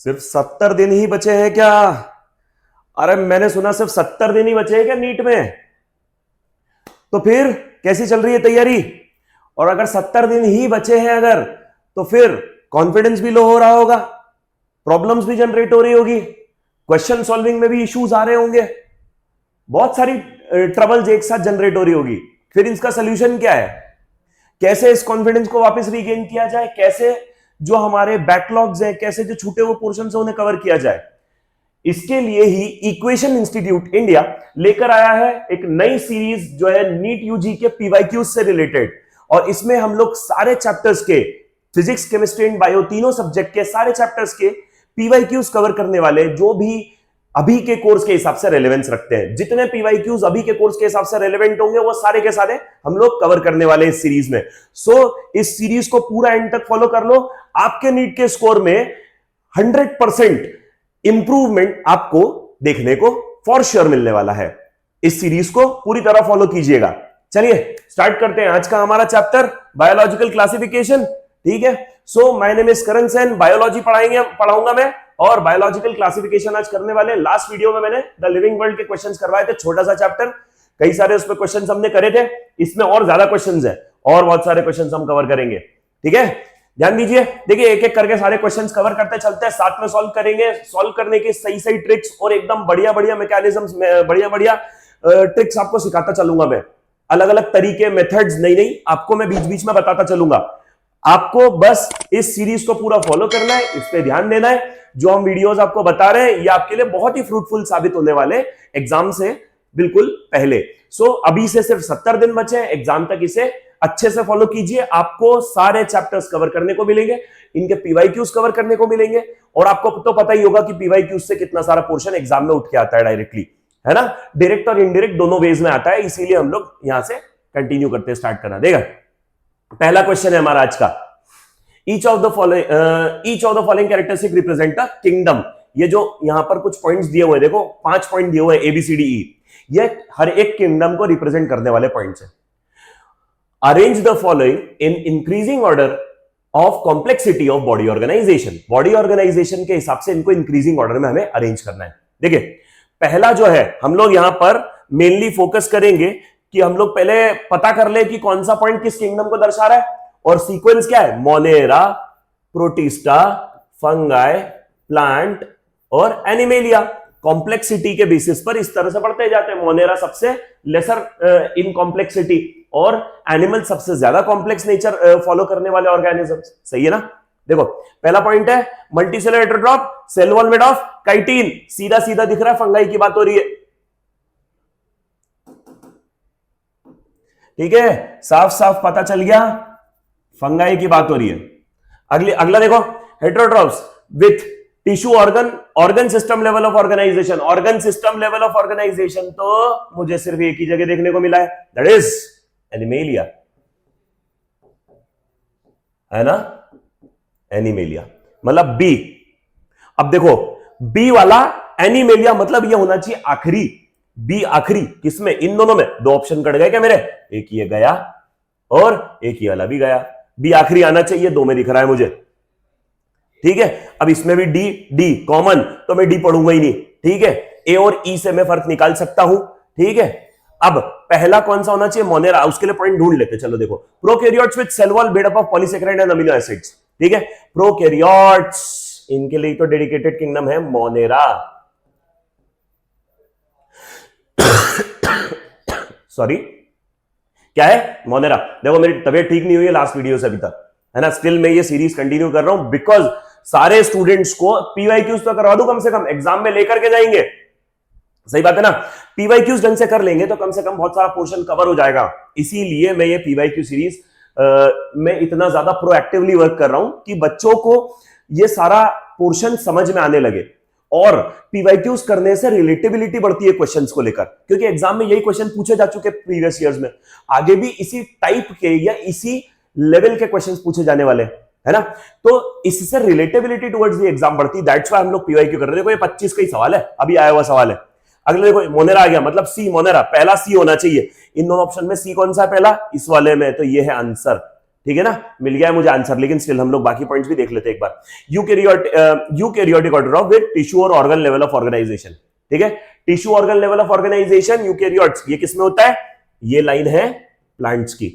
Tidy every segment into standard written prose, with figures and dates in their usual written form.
सिर्फ 70 दिन ही बचे हैं क्या? अरे मैंने सुना सिर्फ 70 दिन ही बचे हैं क्या नीट में? तो फिर कैसी चल रही है तैयारी? और अगर 70 दिन ही बचे हैं अगर, तो फिर कॉन्फिडेंस भी लो हो रहा होगा, प्रॉब्लम्स भी जनरेट हो रही होगी, क्वेश्चन सॉल्विंग में भी इश्यूज आ रहे होंगे, बहुत सारी ट्रबल्स एक साथ जनरेट हो रही होगी। फिर इसका सोल्यूशन क्या है? कैसे इस कॉन्फिडेंस को वापस रीगेन किया जाए? कैसे जो हमारे बैकलॉग्स हैं, कैसे जो छूटे हुए पोर्शंस हैं उन्हें कवर किया जाए? इसके लिए ही इक्वेशन इंस्टीट्यूट इंडिया लेकर आया है एक नई सीरीज जो है नीट यूजी के पीवाईक्यूज से रिलेटेड। और इसमें हम लोग सारे चैप्टर्स के, फिजिक्स, केमिस्ट्री एंड बायो, तीनों सब्जेक्ट के सारे चैप्टर्स के पीवाईक्यूज कवर करने वाले, जो भी अभी के कोर्स के हिसाब से रेलेवेंस रखते हैं। जितने पीवाईक्यूज अभी के कोर्स के हिसाब से रेलेवेंट होंगे वो सारे के सारे हम लोग कवर करने वाले इस सीरीज में। इस सीरीज को पूरा एंड तक फॉलो कर लो। आपके नीट के स्कोर में 100% इंप्रूवमेंट आपको देखने को फॉर श्योर मिलने वाला है। इस सीरीज को पूरी तरह फॉलो कीजिएगा। चलिए स्टार्ट करते हैं आज का हमारा चैप्टर, बायोलॉजिकल क्लासिफिकेशन। ठीक है, so my name is Karan Sen, biology पढ़ाऊंगा मैं, और बायोलॉजिकल क्लासिफिकेशन आज करने वाले। लास्ट वीडियो में मैंने द लिविंग वर्ल्ड के क्वेश्चंस करवाए थे, छोटा सा चैप्टर, कई सारे उस पर क्वेश्चंस हमने करे थे। इसमें और ज्यादा क्वेश्चंस है और बहुत सारे क्वेश्चंस हम कवर करेंगे। ठीक है, ध्यान दीजिए। देखिए एक एक करके सारे क्वेश्चंस कवर करते चलते हैं, साथ में सॉल्व करेंगे। सॉल्व करने के सही सही ट्रिक्स और एकदम बढ़िया बढ़िया मैकेनिज्म्स, बढ़िया बढ़िया ट्रिक्स आपको सिखाता चलूंगा मैं। अलग अलग तरीके, मेथड्स, नहीं आपको मैं बीच बीच में बताता चलूंगा। आपको बस इस सीरीज को पूरा फॉलो करना है, इस पे ध्यान देना है। जो हम वीडियोस आपको बता रहे हैं ये आपके लिए बहुत ही फ्रूटफुल साबित होने वाले एग्जाम से बिल्कुल पहले। अभी से सिर्फ 70 दिन बचे हैं एग्जाम तक, इसे अच्छे से फॉलो कीजिए। आपको सारे चैप्टर्स कवर करने को मिलेंगे, इनके पीवाईक्यूज कवर करने को मिलेंगे, और आपको तो पता ही होगा कि पीवाईक्यूज से कितना सारा पोर्शन एग्जाम में उठ के आता है डायरेक्टली, है ना। डायरेक्ट और इनडायरेक्ट दोनों वेज में आता है, इसीलिए हम लोग यहां से कंटिन्यू करते स्टार्ट करना देगा। पहला क्वेश्चन है हमारा आज का, each of the following characteristic represent a kingdom। ये जो यहां पर कुछ पॉइंट्स दिए हुए हैं, देखो 5 पॉइंट दिए हुए हैं ABCDE, ये हर एक किंगडम को रिप्रेजेंट करने वाले पॉइंट्स हैं। Arrange the following in increasing order of complexity of body organization. Body organization के हिसाब से इनको इंक्रीजिंग ऑर्डर में हमें अरेंज करना है। देखिए पहला जो है हम लोग यहां पर मेनली फोकस करेंगे कि हम लोग पहले पता कर ले कि कौन सा पॉइंट किस किंगडम को दर्शा रहा है, और सीक्वेंस क्या है, मोनेरा, प्रोटिस्टा, फंगाई, प्लांट और एनिमेलिया। कॉम्प्लेक्सिटी के बेसिस पर इस तरह से बढ़ते जाते हैं। मोनेरा सबसे लेसर इन कॉम्प्लेक्सिटी और एनिमल सबसे ज्यादा कॉम्प्लेक्स नेचर फॉलो करने वाले ऑर्गेनिजम्स। सही है ना। देखो पहला पॉइंट है multicellular heterotroph, cell wall made of chitin. सीधा सीधा दिख रहा है, फंगाई की बात हो रही है। ठीक है, साफ साफ पता चल गया, फंगाई की बात हो रही है। अगला देखो, heterotrophs with tissue organ system level of organization. Organ system level of organization तो मुझे सिर्फ एक ही जगह देखने को मिला है, दैट इज एनिमेलिया, है ना, एनिमेलिया मतलब बी। अब देखो बी वाला एनिमेलिया मतलब ये होना चाहिए आखिरी, बी आखिरी। किसमें? इन दोनों में। दो ऑप्शन कट गए क्या मेरे, एक ये गया और एक ये वाला भी गया। बी आखिरी आना चाहिए, दो में दिख रहा है मुझे। ठीक है, अब इसमें भी डी कॉमन, तो मैं डी पढ़ूंगा ही नहीं। ठीक है, ए और ई से मैं फर्क निकाल सकता हूं। ठीक है, अब पहला कौन सा होना चाहिए, मोनेरा। उसके लिए पॉइंट ढूंढ लेते, चलो देखो, prokaryotes with cell wall made up of polysaccharide and amino acids. ठीक है, प्रोकैरियोट्स, इनके लिए तो डेडिकेटेड किंगडम है मोनेरा। सॉरी, क्या है, मोनेरा। देखो मेरी तबीयत ठीक नहीं हुई है लास्ट वीडियो से अभी तक, है ना। स्टिल मैं ये सीरीज कंटिन्यू कर रहा हूं बिकॉज सारे स्टूडेंट्स को पीवाईक्यूज तो करवा दूं, कम से कम एग्जाम में लेकर के जाएंगे। सही बात है ना। पीवाईक्यूज ढंग से कर लेंगे तो कम से कम बहुत सारा पोर्शन कवर हो जाएगा। इसीलिए मैं ये पीवाईक्यू सीरीज में इतना ज्यादा प्रोएक्टिवली वर्क कर रहा हूं कि बच्चों को ये सारा पोर्शन समझ में आने लगे। और पीवाईक्यूज करने से रिलेटेबिलिटी बढ़ती है क्वेश्चंस को लेकर, क्योंकि एग्जाम में यही क्वेश्चन पूछे जा चुके प्रीवियस ईयर्स में। आगे भी इसी टाइप के या इसी लेवल के क्वेश्चंस पूछे जाने वाले, है ना। तो इससे रिलेटेबिलिटी टुवर्ड्स द एग्जाम बढ़ती, दैट्स व्हाई हम लोग पीवाईक्यू कर रहे हैं। देखो ये 25 का ही सवाल है, अभी आया हुआ सवाल है। अगले देखो मोनेरा आ गया, मतलब सी, मोनेरा पहला सी होना चाहिए। इन दोनों ऑप्शन में सी कौन सा है पहला, इस वाले में, तो ये है आंसर। ठीक है ना, मिल गया है मुझे आंसर, लेकिन स्टिल हम लोग बाकी पॉइंट्स भी देख लेते हैं एक बार। Eukaryotic order of with tissue और ऑर्गन लेवल ऑफ ऑर्गेनाइजेशन, ठीक है, tissue organ level of organisation eukaryotes, ये किसमें होता है, ये लाइन है प्लांट्स की,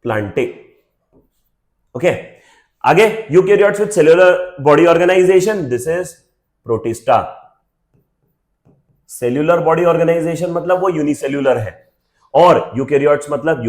प्लांटे, ओके। आगे eukaryotes with cellular body organisation, this is protista. Cellular body organisation मतलब वो यूनिसेल्यूलर है, और यूकैरियोट्स मतलब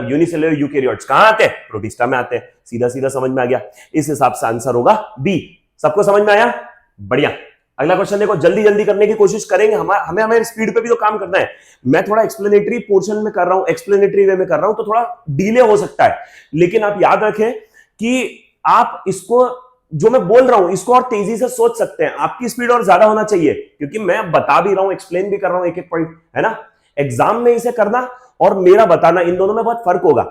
यूनिसेल्यूलर यूकैरियोट्स कहां आते हैं, प्रोटिस्टा में आते हैं। सीधा सीधा समझ में आ गया, इस हिसाब से आंसर होगा बी। सबको समझ में आया, बढ़िया। अगला क्वेश्चन देखो, जल्दी जल्दी करने की कोशिश करेंगे, हमें हमारे स्पीड पे भी तो काम करना है। मैं थोड़ा एक्सप्लेनेटरी पोर्शन में कर रहा हूं, एक्सप्लेनेटरी वे में कर रहा हूं, तो थोड़ा डिले हो सकता है, लेकिन आप याद रखें कि आप इसको, जो मैं बोल रहा हूं, इसको और तेजी से सोच सकते हैं। आपकी स्पीड और ज्यादा होना चाहिए, क्योंकि मैं बता भी रहा हूं, एक्सप्लेन भी कर रहा हूं एक एक पॉइंट, है ना। एग्जाम में इसे करना और मेरा बताना, इन दोनों में बहुत फर्क होगा,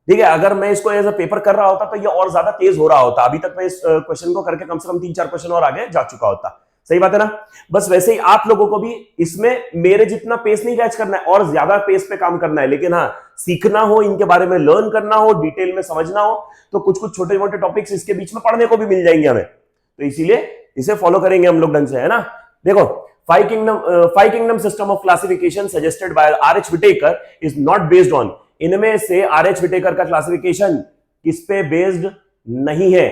ठीक है। अगर मैं इसको एज अ पेपर कर रहा होता तो ये और ज्यादा तेज हो रहा होता, अभी तक मैं इस क्वेश्चन को करके कम से कम 3-4 क्वेश्चन और आगे जा चुका होता। सही बात है ना। बस वैसे ही आप लोगों को भी इसमें मेरे जितना पेस नहीं कैच करना है, और ज्यादा पेस पे काम करना है, लेकिन हाँ, सीखना हो, इनके बारे में लर्न करना हो, डिटेल में समझना हो, तो कुछ कुछ छोटे मोटे टॉपिक्स इसके बीच में पढ़ने को भी मिल जाएंगे हमें, तो इसीलिए इसे फॉलो करेंगे हम लोग ढंग से, है ना। देखो, five kingdom system of classification suggested by R H. Whittaker is not based on, इनमें से आर.एच. विटेकर का क्लासिफिकेशन किस पे बेस्ड नहीं है,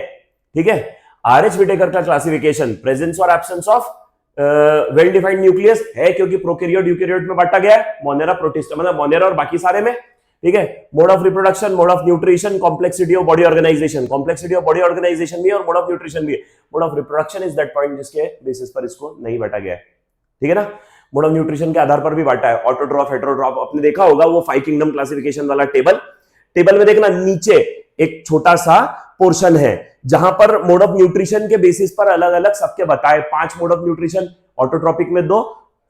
ठीक है। आर.एच. विटेकर का क्लासिफिकेशन प्रेजेंस और absence of well defined nucleus है, क्योंकि प्रोकैरियोट यूकैरियोट में बांटा गया है, मोनेरा प्रोटिस्टा, मतलब मोनेरा और बाकी सारे में, ठीक है। Mode of reproduction, mode of nutrition, complexity of body organization, complexity of body organization भी है और मोड ऑफ न्यूट्रिशन भी है। Mode of reproduction is that point जिसके बेसिस पर इसको नहीं बांटा गया है, ठीक है ना। मोड ऑफ न्यूट्रिशन के आधार पर भी बांटा है, ऑटोट्रॉफ, हेटेरोट्रॉफ, आपने देखा होगा वो 5 किंगडम क्लासिफिकेशन वाला टेबल में देखना, नीचे एक छोटा सा पोर्शन है जहां पर मोड ऑफ न्यूट्रिशन के बेसिस पर अलग अलग सबके बताए 5 मोड ऑफ न्यूट्रिशन, ऑटोट्रॉपिक में 2,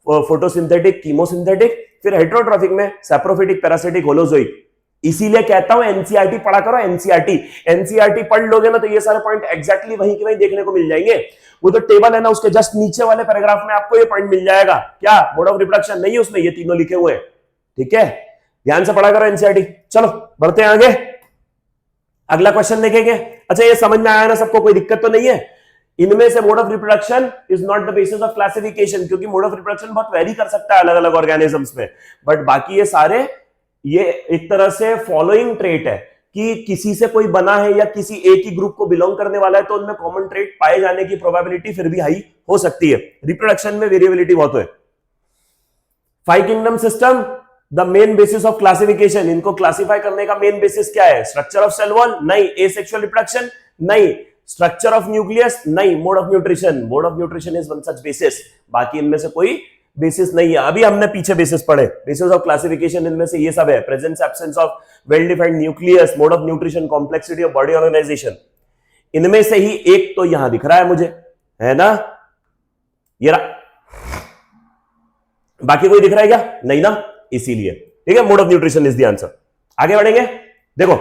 फोटोसिंथेटिक, कीमोसिंथेटिक, फिर हेटेरोट्रॉपिक में सैप्रोफिटिक, पैरासिटिक, होलोजोइक। इसीलिए कहता हूं एनसीईआरटी पढ़ा करो, एनसीईआरटी पढ़ लोगे ना तो ये सारे पॉइंट एग्जैक्टली वहीं के वहीं देखने को मिल जाएंगे। वो तो टेबल है ना, उसके जस्ट नीचे वाले पैराग्राफ में आपको ये पॉइंट मिल जाएगा, क्या मोड ऑफ रिप्रोडक्शन नहीं है उसमें, ये तीनों लिखे हुए हैं, ठीक है। ध्यान से पढ़ा करो एनसीईआरटी। चलो बढ़ते हैं आगे, अगला क्वेश्चन देखेंगे। अच्छा, ये समझ में आया ना सबको, कोई दिक्कत तो नहीं है। इनमें से mode of reproduction is not the basis of classification, क्योंकि मोड ऑफ रिप्रोडक्शन बहुत वेरी कर सकता है अलग अलग ऑर्गेनिजम्स में, बट बाकी ये सारे, ये एक तरह से फॉलोइंग ट्रेट है कि किसी से कोई बना है या किसी एक ही ग्रुप को बिलोंग करने वाला है, तो उनमें कॉमन ट्रेट पाए जाने की प्रोबेबिलिटी फिर भी हाई हो सकती है। रिप्रोडक्शन में वेरिएबिलिटी बहुत है। 5 kingdom system, the main basis of classification, इनको क्लासिफाई करने का मेन बेसिस क्या है, स्ट्रक्चर ऑफ सेल वॉल नहीं, एसेक्सुअल रिप्रोडक्शन नहीं, स्ट्रक्चर ऑफ न्यूक्लियस नहीं, mode of nutrition is one such basis, बाकी इनमें से कोई बेसिस नहीं है। अभी हमने पीछे बेसिस पढ़े, बेसिस ऑफ क्लासिफिकेशन इनमें से ये सब है, presence absence of well defined nucleus, mode of nutrition, complexity of body organization, इनमें से ही एक तो यहां दिख रहा है मुझे, है ना, ये रहा, बाकी कोई दिख रहा है क्या, नहीं ना, इसीलिए, ठीक है। Mode of nutrition is the answer. आगे बढ़ेंगे, देखो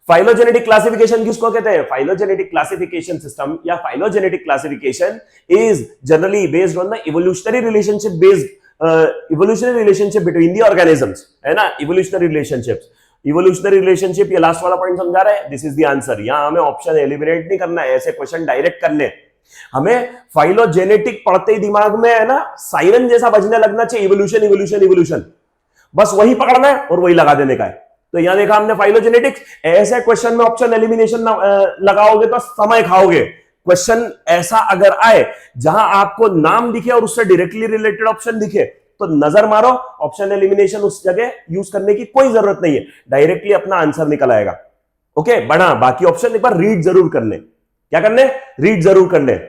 फाइलोजेनेटिक क्लासिफिकेशन किसको कहते हैं, फाइलोजेनेटिक क्लासिफिकेशन सिस्टम या phylogenetic classification is generally based on the evolutionary relationship between the organisms, है ना, इवोल्यूशनरी रिलेशनशिप, ये लास्ट वाला पॉइंट समझा रहे हैं, दिस इज द आंसर। यहां हमें ऑप्शन एलिमिनेट नहीं करना है, ऐसे क्वेश्चन डायरेक्ट करने, हमें फाइलोजेनेटिक पढ़ते ही दिमाग में, है ना, साइरन जैसा बजने लगना चाहिए, इवोल्यूशन, बस वही पकड़ना है और वही लगा देने का है। तो यहां देखा हमने फाइलोजेनेटिक्स, ऐसे क्वेश्चन में ऑप्शन एलिमिनेशन लगाओगे तो समय खाओगे। क्वेश्चन ऐसा अगर आए जहां आपको नाम दिखे और उससे डायरेक्टली रिलेटेड ऑप्शन दिखे, तो नजर मारो, ऑप्शन एलिमिनेशन उस जगह यूज करने की कोई जरूरत नहीं है, डायरेक्टली अपना आंसर निकल आएगा। ओके, बढ़ा, बाकी ऑप्शन एक बार रीड जरूर करने, क्या करने, रीड जरूर करने।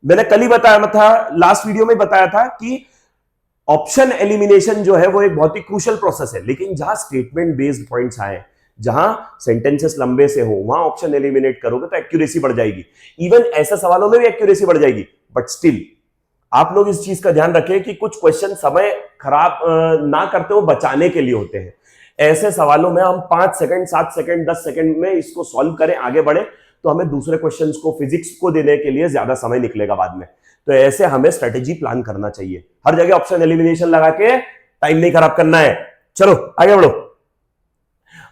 मैंने कल ही बताया था, लास्ट वीडियो में बताया था कि ऑप्शन एलिमिनेशन जो है वो एक बहुत ही क्रूशियल प्रोसेस है, लेकिन जहां स्टेटमेंट बेस्ड पॉइंट्स आए, जहां सेंटेंसेस लंबे से हो, वहां ऑप्शन एलिमिनेट करोगे तो एक्यूरेसी बढ़ जाएगी। इवन ऐसे सवालों में भी एक्यूरेसी बढ़ जाएगी, बट स्टिल आप लोग इस चीज का ध्यान रखें कि कुछ क्वेश्चन समय खराब ना करते हो बचाने के लिए होते हैं। ऐसे सवालों में हम 5 सेकंड, 7 सेकंड, 10 सेकंड में इसको सॉल्व करें, आगे बढ़े, तो हमें दूसरे क्वेश्चंस को, फिजिक्स को देने के लिए ज्यादा समय निकलेगा बाद में। तो ऐसे हमें स्ट्रेटेजी प्लान करना चाहिए, हर जगह ऑप्शन एलिमिनेशन लगा के टाइम नहीं खराब करना है। चलो आगे बढ़ो।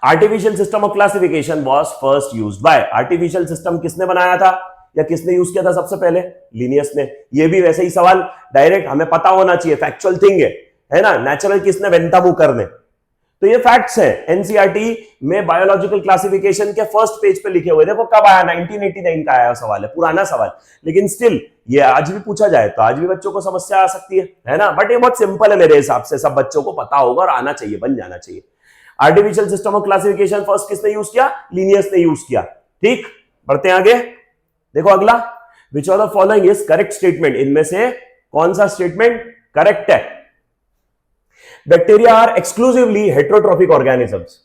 Artificial system of classification was first use by, artificial system किसने बनाया था या किसने यूज किया था सबसे पहले? लिनियस ने। ये भी वैसे ही सवाल डायरेक्ट हमें पता होना चाहिए, फैक्चुअल थिंग है ना। नेचुरल किसने? वेंतामुकर ने। तो ये फैक्ट्स है, एनसीईआरटी में बायोलॉजिकल क्लासिफिकेशन के फर्स्ट पेज पे लिखे हुए। देखो कब आया, 1989 का आया सवाल है, पुराना सवाल, लेकिन स्टिल ये आज भी पूछा जाए तो आज भी बच्चों को समस्या आ सकती है ना। बट ये बहुत सिंपल है मेरे हिसाब से, सब बच्चों को पता होगा और आना चाहिए, बन जाना चाहिए। Artificial system of classification first किसने यूज किया? लिनियस ने यूज किया। ठीक, बढ़ते हैं आगे। देखो अगला, which of the following is correct statement, इनमें से कौन सा स्टेटमेंट करेक्ट है? Bacteria are exclusively heterotrophic organisms,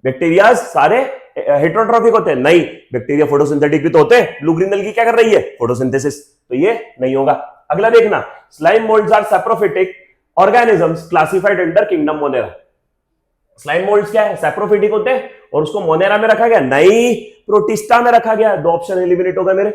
bacteria सारे हेट्रोट्रॉफिक होते हैं? नहीं, बैक्टीरिया फोटोसिंथेटिक भी तो होते हैं। ब्लू ग्रीन एल्गी क्या कर रही है? फोटोसिंथेसिस, तो ये नहीं होगा। अगला देखना, slime moulds are saprophytic organisms classified under kingdom Monera. Slime moulds क्या है? सैप्रोफिटिक होते हैं और उसको मोनेरा में रखा गया? नहीं, प्रोटिस्टा में रखा गया। दो ऑप्शन एलिमिनेट हो गए मेरे,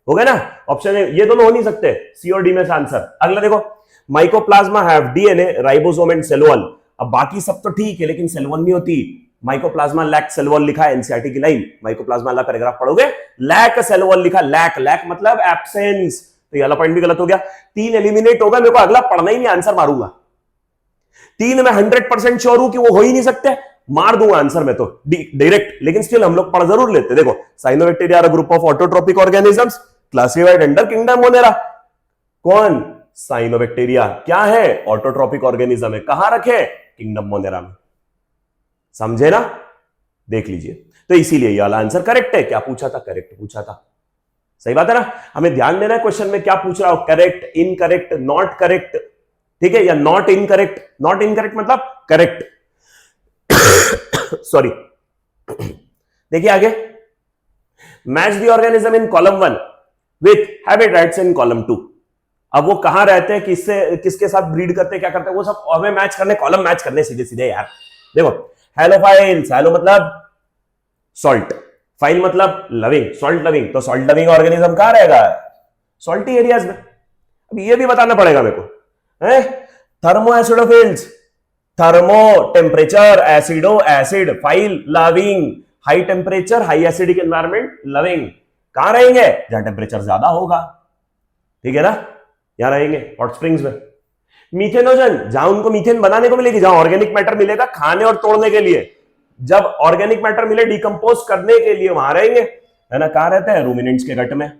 हो गए ना ऑप्शन, ये दोनों हो नहीं सकते, सी और डी में से आंसर। अगला देखो, mycoplasma have DNA, ribosome and cell wall. अब बाकी सब तो ठीक है, लेकिन सेल वॉल नहीं होती। माइकोप्लाज्मा लैक सेल वॉल लिखा है, एनसीईआरटी की लाइन, माइकोप्लाज्मा वाला पैराग्राफ पढ़ोगे, लैक सेल वॉल लिखा, लैक लैक मतलब एब्सेंस, तो ये वाला पॉइंट भी गलत हो गया। 3 एलिमिनेट होगा, मेरे को अगला पढ़ना ही नहीं, आंसर मारूंगा। 3 में 100% श्योर हूं कि वो हो ही नहीं सकते, मार दूंगा आंसर में तो डायरेक्ट, लेकिन स्टिल हम लोग पढ़ जरूर लेते। देखो, cyanobacteria are a group of autotrophic organisms classified under kingdom Monera. कौन? साइनोबैक्टीरिया क्या है? ऑटोट्रोपिक ऑर्गेनिज्म है। कहां रखे? किंगडम मोनेरा में। समझे ना? देख लीजिए, तो इसीलिए ये वाला आंसर करेक्ट है। क्या पूछा था? करेक्ट पूछा था। सही बात है ना? हमें ध्यान देना है क्वेश्चन में क्या पूछ रहा हो, करेक्ट, इनकरेक्ट, नॉट करेक्ट, ठीक है, या नॉट इनकरेक्ट। नॉट इनकरेक्ट मतलब करेक्ट। सॉरी। देखिए आगे, match the organism in column 1 with habitats in column 2। अब वो कहां रहते हैं, किससे किसके साथ ब्रीड करते हैं, क्या करते हैं, वो सब हमें मैच करने, कॉलम मैच करने सीधे सीधे यार। देखो, हेलोफाइल्स, हेलो मतलब सॉल्ट, फाइल मतलब लविंग, सॉल्ट लविंग, तो सॉल्ट लविंग ऑर्गेनिज्म कहां रहेगा? सॉल्टी एरियाज में। अब ये भी बताना पड़ेगा मेरे को, है? Thermo acidophiles, thermo temperature, acido acid, phile loving, high temperature high acidic environment loving. कहां रहेंगे? जहां टेम्परेचर ज्यादा होगा, ठीक है ना, यहां रहेंगे हॉट स्प्रिंग्स में। मीथेनोजन, जहां उनको मीथेन बनाने को मिलेगी, जहां ऑर्गेनिक मैटर मिलेगा खाने और तोड़ने के लिए, जब ऑर्गेनिक मैटर मिले डिकम्पोज करने के लिए, वहां रहेंगे, है ना। कहां रहते हैं? रूमिनेंट्स के गट में,